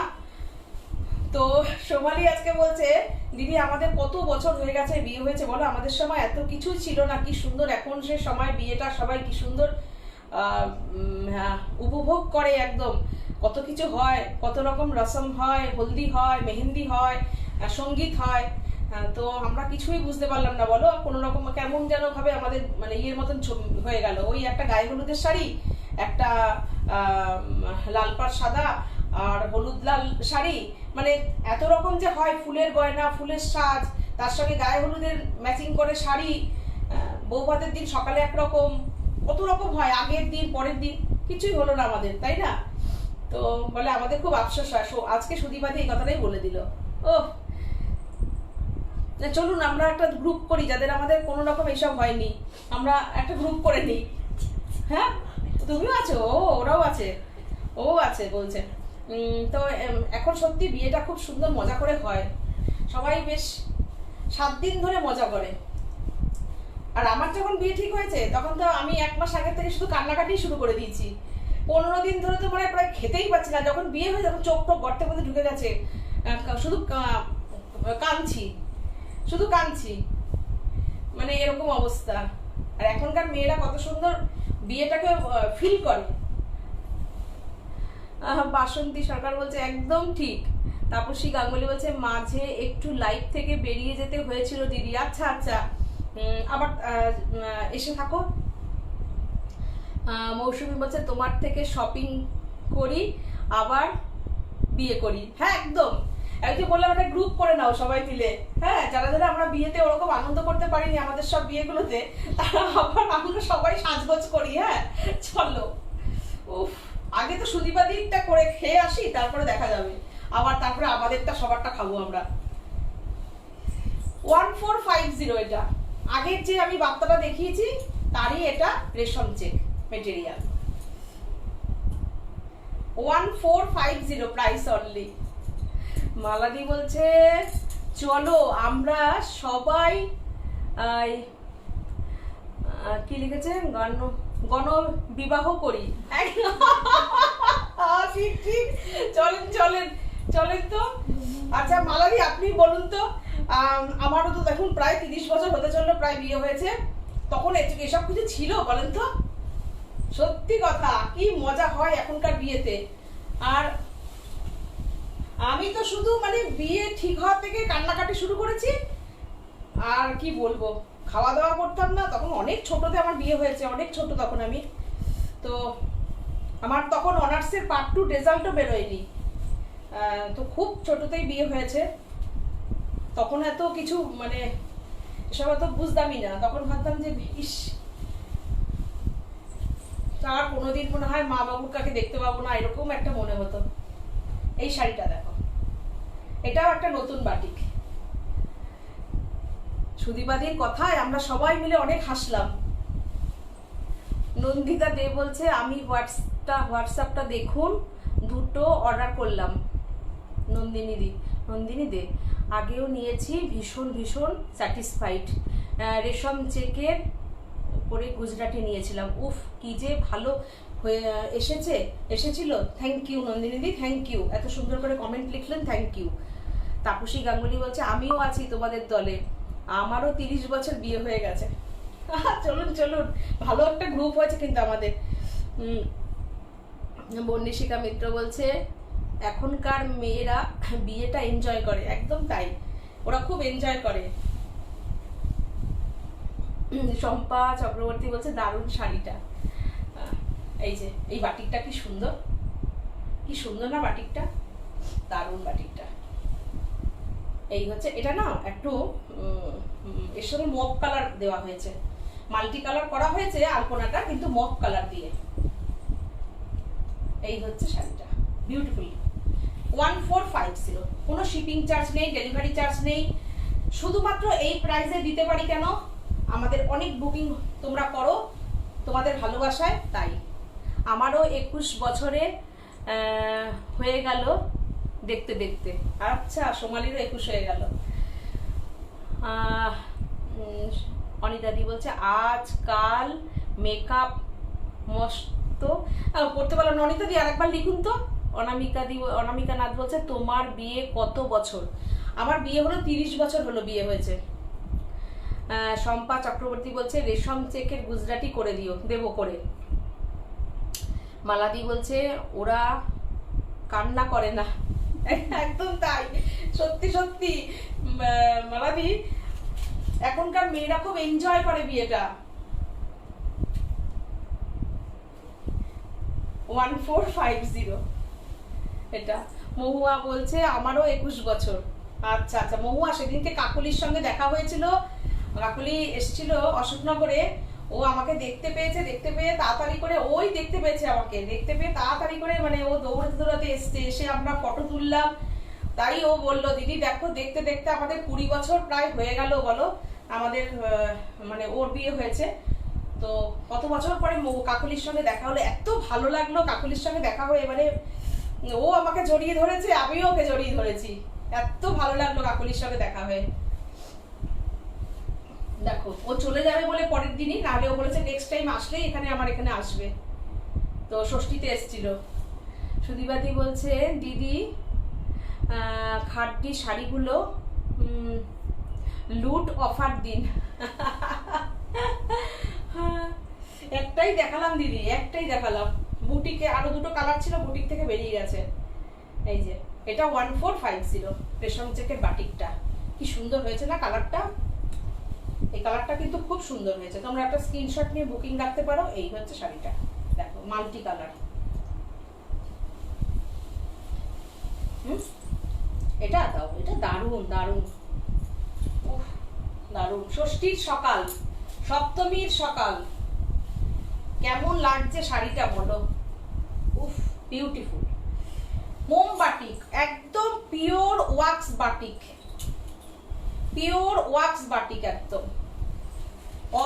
Speaker 1: তো সোমালি আজকে বলছে, দিদি আমাদের কত বছর হয়ে গেছে বিয়ে হয়েছে বলো, আমাদের সময় এত কিছু ছিল না, কি সুন্দর এখন সে সময় বিয়েটা সবাই কি সুন্দর উপভোগ করে, একদম কত কিছু হয়, কত রকম রসম হয়, হলদি হয়, মেহেন্দি হয়, সঙ্গীত হয়। তো আমরা কিছুই বুঝতে পারলাম না বলো, কোনো রকম কেমন যেন ভাবে আমাদের মানে ইয়ের মতন হয়ে গেল। ওই একটা গায়ে হলুদের শাড়ি, একটা লাল পাড় সাদা আর হলুদ লাল শাড়ি, মানে এত রকম যে হয়, ফুলের গয়না, ফুলের সাজ, তার সঙ্গে গায়ে হলুদের ম্যাচিং করে শাড়ি, বৌভাতের দিন সকালে একরকম, কত রকম হয়, আগের দিন পরের দিন, কিছুই হলো না আমাদের, তাই না? তো বলে আমাদের খুব আফসোস হয়। আজকে সুদীপাদি এই কথাটাই বলে দিল। ও চলুন আমরা একটা গ্রুপ করি, যাদের আমাদের কোনো রকম এসব হয়নি, আমরা একটা গ্রুপ করে নিই। হ্যাঁ, তুমিও আছো? ওরাও আছে, ও আছে বলছে। তো এখন সত্যি বিয়েটা খুব সুন্দর মজা করে হয়, সবাই বেশ 7 দিন ধরে মজা করে। আর আমার যখন বিয়ে ঠিক হয়েছে তখন তো আমি 1 মাস আগে থেকে শুধু কান্নাকাটি শুরু করে দিয়েছি। 15 দিন ধরে তো মানে প্রায় খেতেই পাচ্ছি না। যখন বিয়ে হয়ে যখন চোখ টোক গর্তের মধ্যে ঢুকে গেছে, শুধু কাঁদছি, শুধু কাঁদছি, মানে এরকম অবস্থা। আর এখনকার মেয়েরা কত সুন্দর বিয়েটাকে ফিল করে। বাসন্তী সরকার বলছে একদম ঠিক। তাপসী গাঙ্গুলি বলছে মাঝে একটু লাইভ থেকে বেরিয়ে যেতে হয়েছিল দিদি। আচ্ছা আচ্ছা, আবার এসে থাকো। মৌসুমী বলছে তোমার থেকে শপিং করি আবার বিয়ে করি। হ্যাঁ একদম, এই যে বললাম একটা গ্রুপ করে নাও সবাই মিলে। হ্যাঁ, যারা যারা আমরা বিয়েতে ওরকম আনন্দ করতে পারিনি আমাদের সব বিয়েগুলোতে, তারা আবার আমরা সবাই সাজগোজ করি। হ্যাঁ চলো। উফ, আগে তো সুদীপাদিটা করে খেয়ে আসি, তারপরে দেখা যাবে। আবার তারপরে আমাদেরটা সবারটা খাবো আমরা। 1450 এটা আগের যে আমি বার্তাটা দেখিয়েছি তারই এটা রেশম চেক মেটেরিয়াল। 1450 price only. মালাদি বলছে চলো আমরা সবাই কি লিখেছে, গণ বিবাহ করি। ঠিক ঠিক, চলেন চলেন চলেন তো। আচ্ছা মালাদি আপনি বলুন তো, আমারও তো দেখুন প্রায় 30 বছর হতে চললো, প্রায় বিয়ে হয়েছে, তখন এসব কিছু ছিল বলেন তো? সত্যি কথা, কি মজা হয় এখনকার বিয়েতে। আর আমি তো শুধু মানে বিয়ে ঠিক হওয়া থেকে কান্নাকাটি শুরু করেছি। আর কি বলবো, খাওয়া দাওয়া করতাম না তখন, অনেক ছোটতে আমার বিয়ে হয়েছে, অনেক ছোট তখন আমি। তো আমার তখন অনার্সের পার্ট 2 রেজাল্টও বেরোয়নি, তো খুব ছোটতেই বিয়ে হয়েছে। তখন এত কিছু মানে এসব এত বুঝতামই না, তখন ভাবতাম যে ইস, তার কোনোদিন মনে হয় মা বাবুর কাকে দেখতে পাবো না, এরকম একটা মনে হতো। এই শাড়িটা দেখো, এটাও একটা নতুন বাটিক। সুদীপাদির কথায় আমরা সবাই মিলে অনেক হাসলাম। নন্দিতা দে বলছে আমি হোয়াটসঅ্যাপটা দেখুন, দুটো অর্ডার করলাম। নন্দিনী দে আগেও নিয়েছি, ভীষণ ভীষণ স্যাটিসফাইড। রেশম চেকের পরে গুজরাটি নিয়েছিলাম, উফ কি যে ভালো হয়ে এসেছিল। থ্যাংক ইউ নন্দিনী দি, থ্যাংক ইউ, এত সুন্দর করে কমেন্ট লিখলেন, থ্যাংক ইউ। তাপসী গাঙ্গুলি বলছে আমিও আছি তোমাদের দলে, আমারও 30 বছর বিয়ে হয়ে গেছে। চলুন চলুন, ভালো একটা গ্রুপ হয়েছে কিন্তু আমাদের। বন্নিশিকা মিত্র বলছে এখনকার মেয়েরা বিয়েটা এনজয় করে, একদম তাই, ওরা খুব এনজয় করে। শম্পা চক্রবর্তী বলছে দারুণ শাড়িটা। এই যে এই বাটিকটা কি সুন্দর, কি সুন্দর না বাটিকটা, দারুণ বাটিকটা। এই হচ্ছে এটা না, একটু এর সঙ্গে মপ কালার দেওয়া হয়েছে, মাল্টি কালার করা হয়েছে আলপনাটা, কিন্তু মপ কালার দিয়ে। এই হচ্ছে শাড়িটা, বিউটিফুল। 1450, কোনো শিপিং চার্জ নেই, ডেলিভারি চার্জ নেই। শুধুমাত্র এই প্রাইসে দিতে পারি কেন, আমাদের অনেক বুকিং তোমরা করো তোমাদের ভালোবাসায়, তাই। আমারও 21 বছরে হয়ে গেল দেখতে দেখতে। আচ্ছা, সোমালিরও 21 হয়ে গেল। অনিদাদি বলছে আজকাল মেকআপ মস্ত, পড়তে পারলাম না অনিদাদি, আরেকবার লিখুন তো। অনামিকা নাথ বলছে তোমার বিয়ে কত বছর? আমার বিয়ে হলো 30 বছর হলো বিয়ে হয়েছে। শম্পা চক্রবর্তী বলছে রেশম চেকের গুজরাটি করে দিও, দেবো করে। মালাদি বলছে ওরা কান্না করে না। একদম তাই, সত্যি সত্যি মালাদি, এখনকার মেয়েরা খুব এনজয় করে বিয়েটা। 1450 এটা। মহুয়া বলছে আমারও 21 বছর। আচ্ছা আচ্ছা মহুয়া, সেদিনকে কাকুলির সঙ্গে দেখা হয়েছিল, কাকুলি এসেছিল অশোকনগরে, ও আমাকে দেখতে পেয়ে তাড়াতাড়ি করে, ওই দেখতে পেয়েছে আমাকে, দেখতে পেয়ে তাড়াতাড়ি করে মানে ও দৌড়াতে দৌড়াতে এসে আমরা ফটো তুললাম। তাই ও বলল দিদি দেখো দেখতে দেখতে আমাদের 20 বছর প্রায় হয়ে গেল বলো আমাদের, মানে ওর বিয়ে হয়েছে। তো কত বছর পরে কাকুলির সঙ্গে দেখা হলো, এত ভালো লাগলো কাকুলির সঙ্গে দেখা হয়ে, মানে ও আমাকে জড়িয়ে ধরেছে, আমিও ওকে জড়িয়ে ধরেছি, এত ভালো লাগলো কাকুলির সঙ্গে দেখা হয়ে। দেখো ও চলে যাবে বলে পরের দিনই, নাহলে ও বলেছে নেক্সট টাইম আসলেই আমার এখানে আসবে। তো ষষ্ঠীতে এসেছিল। সুদীবাদি বলছে দিদি খাটটি শাড়িগুলো লুট অফার দিন। একটাই দেখালাম দিদি, একটাই দেখালাম। বুটিকে আরো দুটো কালার ছিল, বুটিক থেকে বেরিয়ে গেছে। এই যে এটা 1450 রেশম চেকের বাটিকটা, কি সুন্দর হয়েছে না কালারটা। এই কালারটা কিন্তু খুব সুন্দর হয়েছে, তোমরা একটা স্ক্রিনশট নিয়ে বুকিং রাখতে পারো। এই হচ্ছে শাড়িটা, দেখো মাল্টি কালার। এটা দাও, এটা দারুণ দারুণ, দারুণ। ষষ্ঠীর সকাল, সপ্তমীর সকাল, কেমন লাগছে শাড়িটা বলো। উফ, বিউটিফুল। মোম বাটিক, একদম pure wax batik, pure wax batik, একদম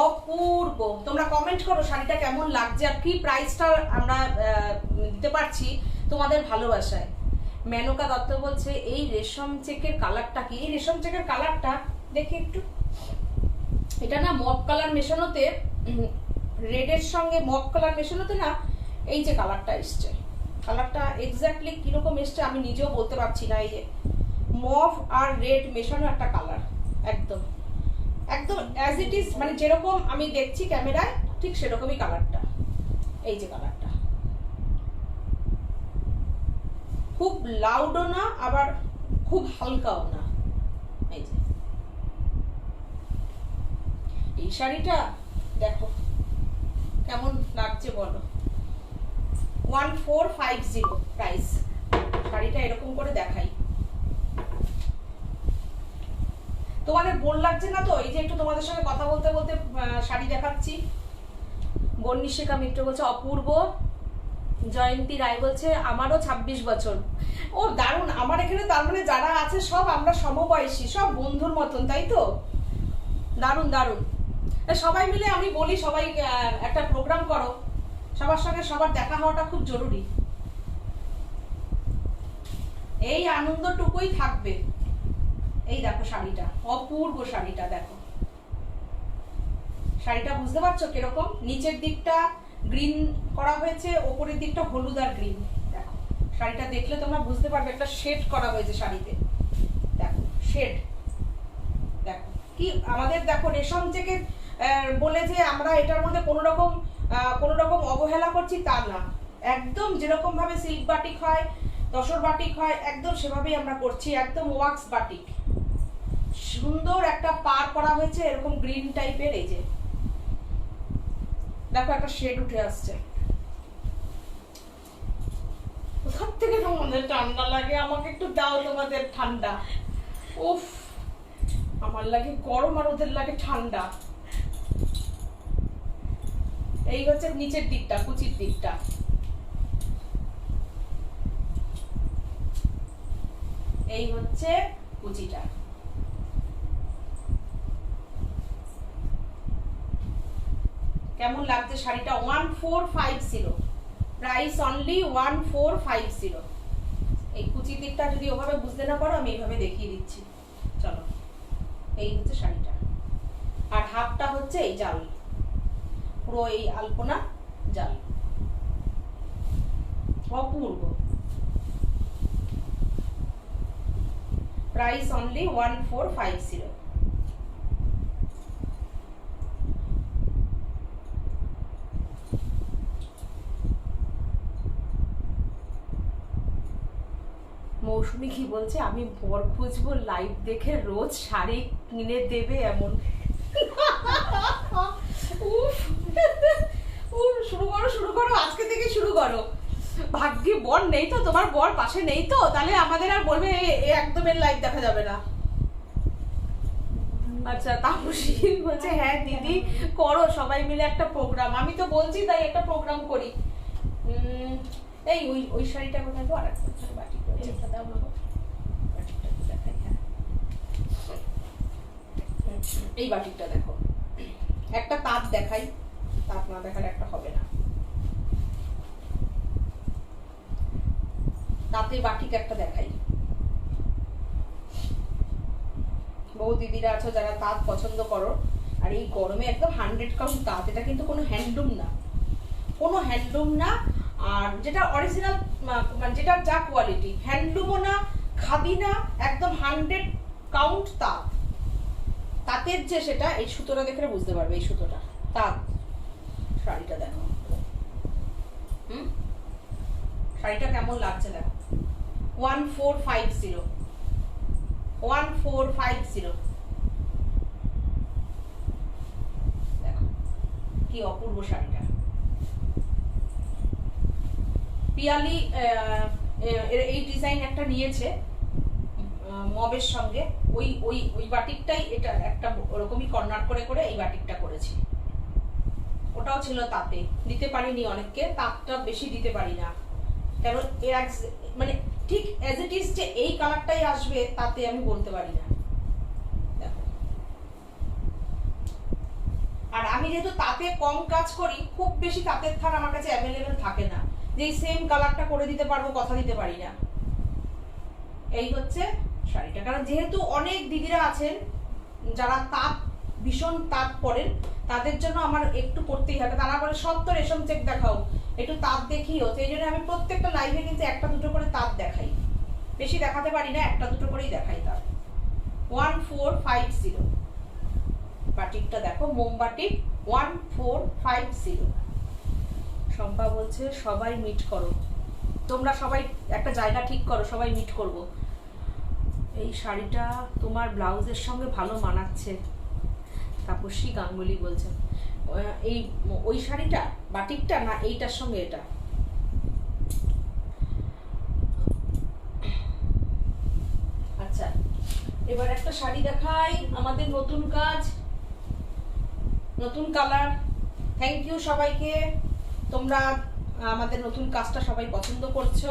Speaker 1: অপূর্ব। তোমরা কমেন্ট করো শাড়িটা কেমন লাগছে আর কি প্রাইসটা আমরা দিতে পারছি তোমাদের ভালোবাসায়। মেনকা দত্ত বলছে এই রেশম চেকের কালারটা কি? এই রেশম চেকের কালারটা দেখি একটু, এটা না মপ কালার মেশানোতে, রেডের সঙ্গে মপ কালার মেশানোতে না এই যে কালারটা এসছে, কালারটা এক্স্যাক্টলি কিরকম এসছে আমি নিজেও বলতে পারছি না। এই যে মভ আর রেড মেশানো একটা কালার, একদম একদম অ্যাজ ইট ইজ, মানে যেরকম আমি দেখছি ক্যামেরায় ঠিক সেরকমই কালারটা। এই যে কালারটা খুব লাউডও না আবার খুব হালকাও না। এই যে এই শাড়িটা দেখো কেমন লাগছে বলো। 1450 প্রাইস। শাড়িটা এরকম করে দেখাই, তোমাদের বোর লাগছে না তো? এই যে একটু তোমাদের সঙ্গে কথা বলতে বলতে শাড়ি দেখাচ্ছি। বর্ণিশিকা মিত্র বলছে অপূর্ব। জয়ন্তী রায় বলছে আমারও 26 বছর। ও দারুণ, আমার এখানে তার মানে যারা আছে সব আমরা সমবয়সী, সব বন্ধুর মতন, তাই তো? দারুণ দারুণ। সবাই মিলে আমি বলি সবাই একটা প্রোগ্রাম করো, সবার সঙ্গে সবার দেখা হওয়াটা খুব জরুরি। এই আনন্দটুকুই থাকবে। এই দেখো শাড়িটা, অপূর্ব শাড়িটা দেখো। শাড়িটা বুঝতে পারছো কিরকম? নিচের দিকটা গ্রিন করা হয়েছে, ওপরের দিকটা হলুদ আর গ্রিন। দেখো শাড়িটা দেখলে তোমরা বুঝতে পারবে একটা শেড করা হয়েছে শাড়িতে। দেখো শেড, দেখো কি আমাদের, দেখো রেশম চেকের বলে যে আমরা এটার মধ্যে কোনো রকম অবহেলা করছি তা না, একদম যেরকম ভাবে সিল্ক বাটিক হয়, তসর বাটিক হয়, একদম সেভাবেই আমরা করছি। একদম ওয়াক্স বাটিক, সুন্দর একটা পার করা হয়েছে এরকম গ্রিন টাইপের। এই যে দেখো একটা শেড উঠে আসছে। সব থেকে তোমাদের ঠান্ডা লাগে, আমাকে একটু দাও তোমাদের ঠান্ডা। উফ, আমার লাগে গরম আর ওদের লাগে ঠান্ডা। এই হচ্ছে নিচের দিকটা, কুচির দিকটা। এই হচ্ছে কুচিটা। কেমন লাগছে শাড়িটা? 1450, প্রাইস অনলি 1450। এই কুচি দিকটা যদি ওভাবে বুঝতে না পারো আমি এইভাবে দেখিয়ে দিচ্ছি। চলো, এই হচ্ছে শাড়িটা, আর হাফটা হচ্ছে এই জাল, পুরো এই আলপনা জাল, অপূর্ব। Price only 1450। মৌসুমি কি বলছে, আমি বর খুঁজবো লাইভ দেখে রোজ শাড়ি কিনে দেবে এমন। উফ, উফ, শুরু করো আজকে থেকে শুরু করো। ভাগ্যে বর নেই তো, তোমার বর পাশে নেই তো, তাহলে আমাদের আর বলবে একদম এর লাইভ দেখা যাবে না। আচ্ছা, তাপসী বলছে হ্যাঁ দিদি করো, সবাই মিলে একটা প্রোগ্রাম। আমি তো বলছি তাই একটা প্রোগ্রাম করি। এই ওই ওই শাড়িটা কোথায় গো? আরেকটা বাটি করে এটা দাও না গো, বাটিটা দেখাই। হ্যাঁ, এই বাটিটা দেখো, একটা তাঁত দেখাই, তাঁত না দেখালে একটা হবে না। তাঁতের বাটিকে একটা দেখাই। বহু দিদিরা আছো যারা তাঁত পছন্দ করো, আর এই গরমে একদম 100 কাউন্ট তাঁত। এটা কিন্তু কোনো হ্যান্ডলুম না, কোনো হ্যান্ডলুম না। আর যেটা অরিজিনাল, মানে যেটা যা কোয়ালিটি, হ্যান্ডলুমও না, খাদি না, একদম 100 কাউন্ট তাঁত। তাঁতের যে সেটা, এই সুতোটা দেখে বুঝতে পারবে, এই সুতোটা তাঁত। শাড়িটা দেখো, শাড়িটা কেমন লাগছে দেখো। 1450, 1450। দেখো কি অপূর্ব শাড়িটা। পিয়ালি এই ডিজাইন একটা নিয়েছে মবের সঙ্গে, ওই ওই ওই বাটিকটাই এটা একটা ওরকমই কর্নার করে করে এই বাটিকটা করেছি। ওটাও ছিল তাতে, দিতে পারিনি অনেককে, তাঁতটা বেশি দিতে পারি না, কারণ মানে ঠিক অ্যাজ ইট ইজ যে এই কালারটাই আসবে তাতে আমি বলতে পারি না। দেখো, আর আমি যেহেতু তাতে কম কাজ করি, খুব বেশি তাঁতের থান আমার কাছে অ্যাভেলেবেল থাকে না যে সেম কালারটা করে দিতে পারবো, কথা দিতে পারি না। এই হচ্ছে শাড়িটা, কারণ যেহেতু অনেক দিদিরা আছেন যারা তাঁত, ভীষণ তাঁত পরেন, তাদের জন্য আমার একটু করতেই হবে। তারা বলে সব তো রেশম চেক দেখাও, একটু তাঁত দেখিও। সেই জন্য আমি প্রত্যেকটা লাইভে কিন্তু একটা দুটো করে তাঁত দেখাই, বেশি দেখাতে পারি না, একটা দুটো করেই দেখাই তাঁত। 1450 বাটিকটা দেখো, মোমবাটিক 1450। শম্পা বলছে সবাই মিট করো, তোমরা সবাই একটা জায়গা ঠিক করো, সবাই মিট করব। এই শাড়িটা তোমার ব্লাউজের সঙ্গে ভালো মানাচ্ছে, তাপসী গাঙ্গুলি বলছে। এই ওই শাড়িটা বাটিকটা না এইটার সঙ্গে এটা? আচ্ছা, এবার একটা শাড়ি দেখাই, আমাদের নতুন কাজ, নতুন কালার। থ্যাংক ইউ সবাইকে, তোমরা আমাদের নতুন কাজটা সবাই পছন্দ করছো।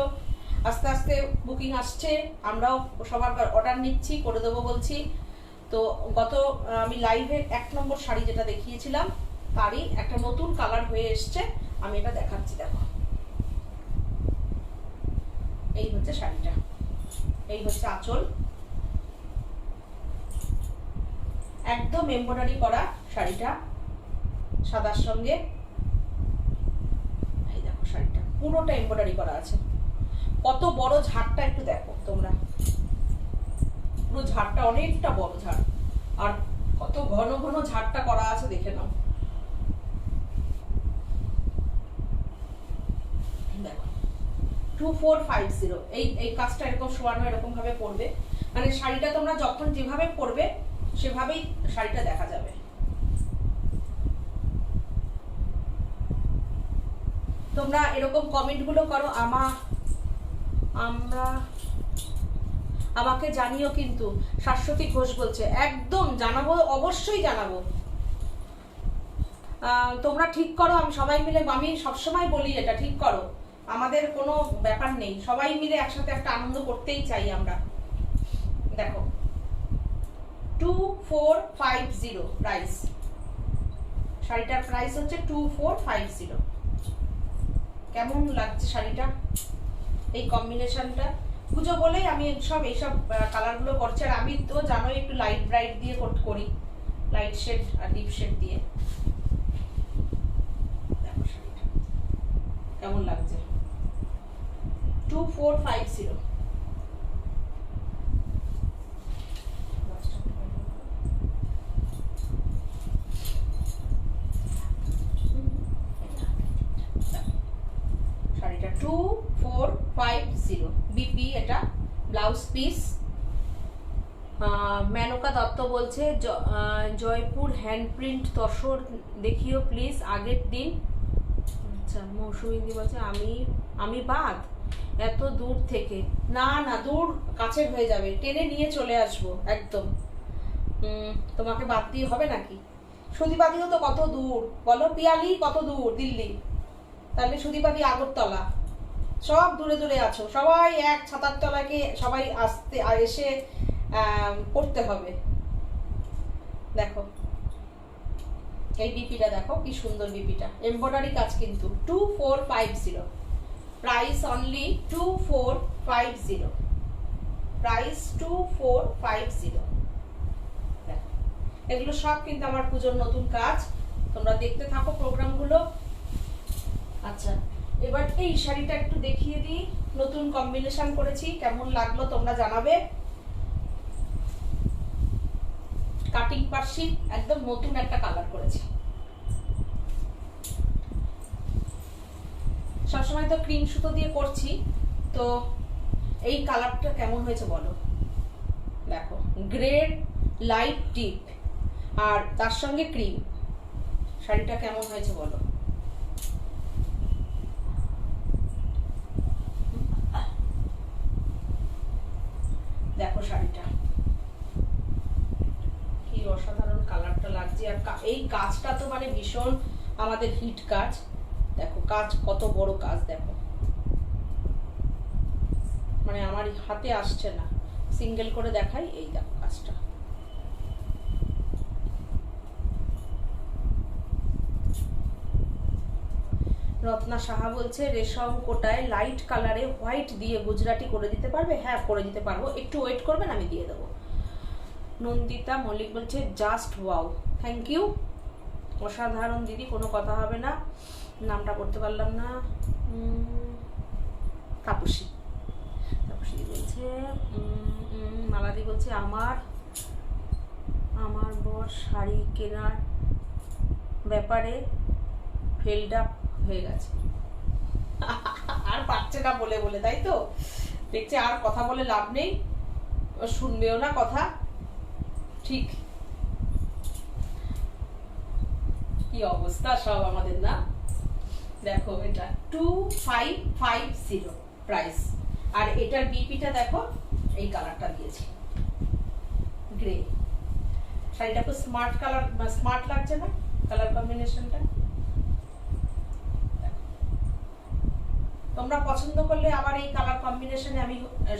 Speaker 1: আস্তে আস্তে বুকিং আসছে, আমরাও সবার অর্ডার নিচ্ছি, করে দেবো বলছি। তো গত আমি লাইভে 1 নম্বর শাড়ি যেটা দেখিয়েছিলাম তারই একটা নতুন কালার হয়ে এসছে, আমি এটা দেখাচ্ছি। দেখো, এই হচ্ছে শাড়িটা, এই হচ্ছে আঁচল, একদম এমব্রয়ডারি করা শাড়িটা সাদার সঙ্গে। এই দেখো শাড়িটা পুরোটা এমব্রয়ডারি করা আছে। কত বড় ঝাড়টা একটু দেখো তোমরা, পুরো ঝাড়টা অনেকটা বড় ঝাড়, আর কত ঘন ঘন ঝাড়টা করা আছে দেখে নাও। দেখো 2450। এই এই কাজটা এরকম শোয়ানো এরকম ভাবে পরবে, মানে শাড়িটা তোমরা যখন যেভাবে পরবে সেভাবেই শাড়িটা দেখা যাবে। তোমরা এরকম কমেন্ট গুলো করো, আমরা আমাকে জানিও কিন্তু। শাশ্বতী ঘোষ বলছে একদম জানাবো, অবশ্যই জানাবো। তোমরা ঠিক করো, আমি সবাই মিলে, আমি সবসময় বলি এটা ঠিক করো, আমাদের কোনো ব্যাপার নেই, সবাই মিলে একসাথে একটা আনন্দ করতেই চাই আমরা। দেখো 2450 প্রাইস, শাড়িটার প্রাইস হচ্ছে 2450। কেমন লাগছে শাড়িটা, এই কম্বিনেশনটা? পুজো বলেই আমি এইসব কালারগুলো করছি। আর আমি তো জানোই একটু লাইট ব্রাইট দিয়ে করি, লাইট শেড আর ডিপ শেড দিয়ে। দেখো শাড়িটা কেমন লাগছে, 2450। শাড়িটা 2450 বিপি, এটা ব্লাউজ পিস। মেনকা দত্ত বলছে জয়পুর হ্যান্ড প্রিন্ট তসর দেখিও প্লিজ আগের দিন। আচ্ছা, মৌসুমিন্দি বলছে আমি বাদ এত দূর থেকে, না না দূর কাছের হয়ে যাবে, টেনে নিয়ে চলে আসবো একদম। তোমাকে বাদ দিয়ে হবে নাকি? সুদীপাদিও তো কত দূর বলো, পিয়ালি কত দূর, দিল্লি, তাহলে সুদীপাদি আগরতলা, সব দূরে দূরে আছো, সবাই এক ছাতার তলাকে সবাই আসতে এসে পড়তে হবে। দেখো এই বিপিটা দেখো কি সুন্দর, বিপিটা এমব্রয়ডারি কাজ কিন্তু 2450, প্রাইস অনলি 2450, প্রাইস 2450। এগুলো সব কিন্তু আমার পুজোর নতুন কাজ, তোমরা দেখতে থাকো প্রোগ্রামগুলো। আচ্ছা, এবার এই শাড়িটা একটু দেখিয়ে দিই, নতুন কম্বিনেশন করেছি, কেমন লাগলো তোমরা জানাবে। কাটিং পার্সি একদম নতুন একটা কালার করেছি। সবসময় তো ক্রিম সুতো দিয়ে করছি, তো এই কালারটা কেমন হয়েছে বলো। দেখো গ্রে লাইট ডিপ আর তার সঙ্গে ক্রিম, শাড়িটা কেমন হয়েছে বলো। দেখো শাড়িটা কি অসাধারণ কালারটা লাগছে, আর এই কাজটা তো মানে ভীষণ আমাদের হিট কাজ। দেখো কাজ কত বড় কাজ, দেখো মানে আমার হাতে আসছে না, সিঙ্গেল করে দেখাই, এই দেখো কাজটা। রত্না সাহা বলছে রেশম কোটায় লাইট কালারে হোয়াইট দিয়ে গুজরাটি করে দিতে পারবে? হ্যাঁ করে দিতে পারবো, একটু ওয়েট করবেন আমি দিয়ে দেবো। নন্দিতা মল্লিক বলছে জাস্ট ওয়াও, থ্যাংক ইউ, অসাধারণ দিদি, কোনো কথা হবে না, নামটা করতে পারলাম না। তাপসী বলছে, মালাদি বলছে আমার বর শাড়ি কেনার ব্যাপারে ফেল্ড আপ হয়ে গেছে, আর পারছে না বলে বলে, তাই তো দেখছে আর কথা বলে লাভ নেই, শুনবেও না কথা, ঠিক কি অবস্থা সব আমাদের না। দেখো এটা 2550 প্রাইস, আর এটার বিপিটা দেখো এই কালারটা দিয়েছি গ্রে, শাড়িটা খুব স্মার্ট কালার, স্মার্ট লাগছে না কালার কম্বিনেশনটা। তোমরা পছন্দ করলে আবার এই কালার কম্বিনেশনে আমি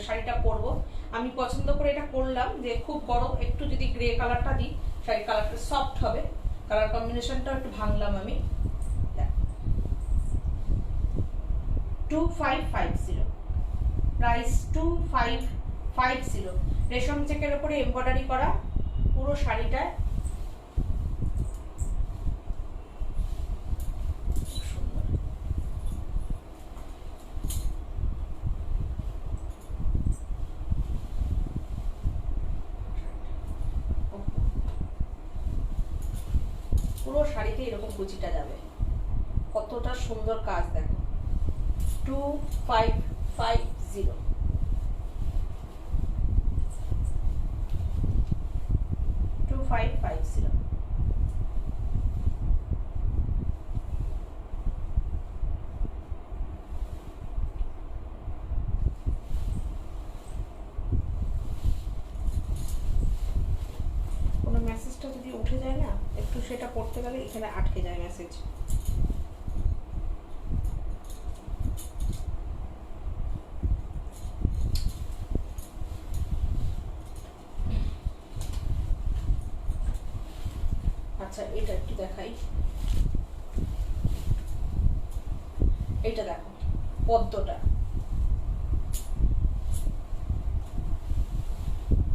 Speaker 1: শাড়িটা পরবো, আমি পছন্দ করে এটা করলাম যে খুব বড় একটু যদি গ্রে কালারটা দিই শাড়ির কালারটা সফট হবে, কালার কম্বিনেশনটা একটু ভাঙলাম আমি। 2550 প্রাইস 2550, রেশম চেকের উপরে এমব্রয়ডারি করা পুরো শাড়িটায় পুরো শাড়িতে এরকম কুচিটা যাবে, কতটা সুন্দর কাজ দেখো। 2550, 2550। কোনো মেসেজটা যদি উঠে যায় না একটু, সেটা পড়তে গেলে এখানে আটকে যায় মেসেজ। একটু দেখাই, এইটা দেখো পদ্মটা,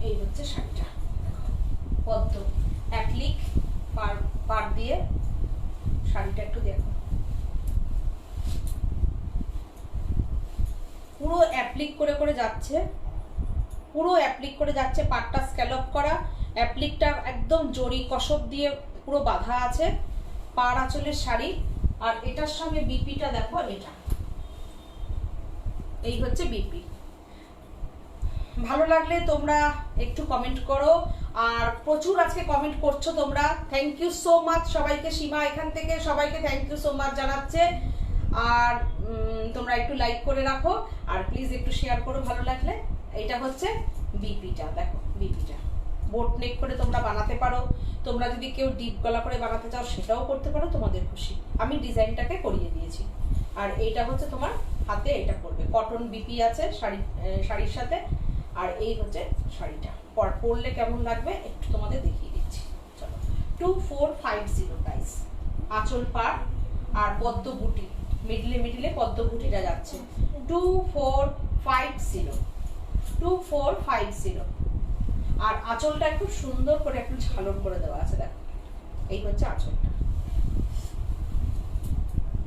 Speaker 1: এই হচ্ছে শাড়িটা, পদ্ম অ্যাপ্লিক পার দিয়ে শাড়িটা একটু দেখো, পুরো অ্যাপ্লিক করে করে যাচ্ছে, পুরো অ্যাপ্লিক করে যাচ্ছে, পাটটা স্ক্যালপ করা, অ্যাপ্লিকটা একদম জরি কসব দিয়ে পুরো বাঁধা আছে, পাড় আঁচলের শাড়ি। আর এটার সঙ্গে বিপিটা দেখো, এটা এই হচ্ছে বিপি। ভালো লাগলে তোমরা একটু কমেন্ট করো, আর প্রচুর আজকে কমেন্ট করছো তোমরা, থ্যাংক ইউ সো মাচ সবাইকে। সীমা এখান থেকে সবাইকে থ্যাংক ইউ সো মাচ জানাচ্ছে। আর তোমরা একটু লাইক করে রাখো, আর প্লিজ একটু শেয়ার করো ভালো লাগলে। এটা হচ্ছে বিপিটা, দেখো বিপিটা বোট নেক করে তোমরা বানাতে পারো, তোমরা যদি কেউ ডিপ গলা করে বানাতে চাও সেটাও করতে পারো, তোমাদের খুশি। আমি ডিজাইনটাকে করিয়ে দিয়েছি। আর এইটা হচ্ছে তোমার হাতে এটা পরবে, কটন বিপি আছে শাড়ির সাথে। আর এই হচ্ছে শাড়িটা, পরলে কেমন লাগবে একটু তোমাদের দেখিয়ে দিচ্ছি। চলো, 2450 প্রাইস, আঁচল পাড় আর পদ্ম বুটি, মিডিলে পদ্ম বুটিটা যাচ্ছে 2450। আর আঁচলটা খুব সুন্দর করে একটু ঝালর করে দেওয়া আছে, দেখো এই হচ্ছে আঁচলটা,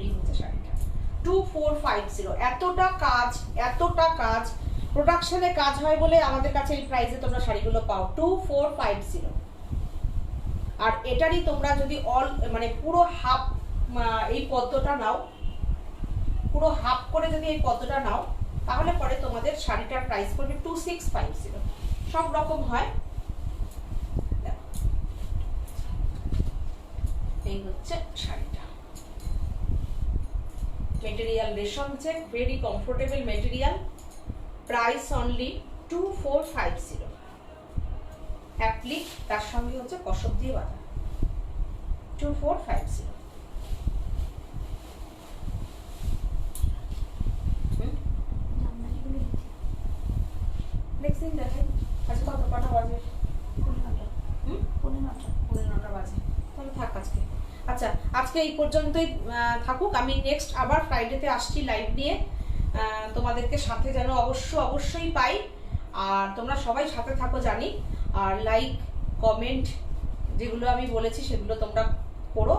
Speaker 1: এই হচ্ছে শাড়িটা 2450। এতটা কাজ প্রোডাকশনে কাজ হয় বলে আমাদের কাছে এই প্রাইসে তোমরা শাড়িগুলো পাও 2450। আর এটারই তোমরা যদি মানে পুরো হাফ এই পদ্মটা নাও, পুরো হাফ করে যদি এই পদ্মটা নাও, তাহলে পরে তোমাদের শাড়িটার প্রাইস পড়বে 2650। সব রকম হয়, এই হচ্ছে শাড়িটা। মেটেরিয়াল রেশম check, very comfortable material, price only 2450। Applique তার সঙ্গে হচ্ছে কসব দিয়ে বাঁধা 2450। নেক্সট দিন দেখাই। আজকে কটা বাজে? 9:30 বাজে, তাহলে থাক আজকে। আচ্ছা, আজকে এই পর্যন্তই থাকুক। আমি নেক্সট আবার ফ্রাইডেতে আসছি লাইভ নিয়ে, তোমাদেরকে সাথে যেন অবশ্যই পাই। আর তোমরা সবাই সাথে থাকো জানি। আর লাইক কমেন্ট যেগুলো আমি বলেছি সেগুলো তোমরা করো।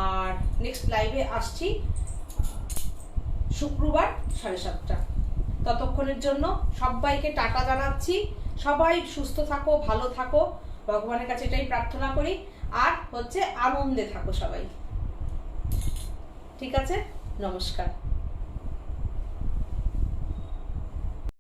Speaker 1: আর নেক্সট লাইভে আসছি শুক্রবার 7:30। ততক্ষণের জন্য সবাইকে টাটা জানাচ্ছি। সবাই সুস্থ থাকো, ভালো থাকো, ভগবানের কাছে এটাই প্রার্থনা করি। আর হচ্ছে আনন্দে থাকো সবাই। ঠিক আছে, নমস্কার।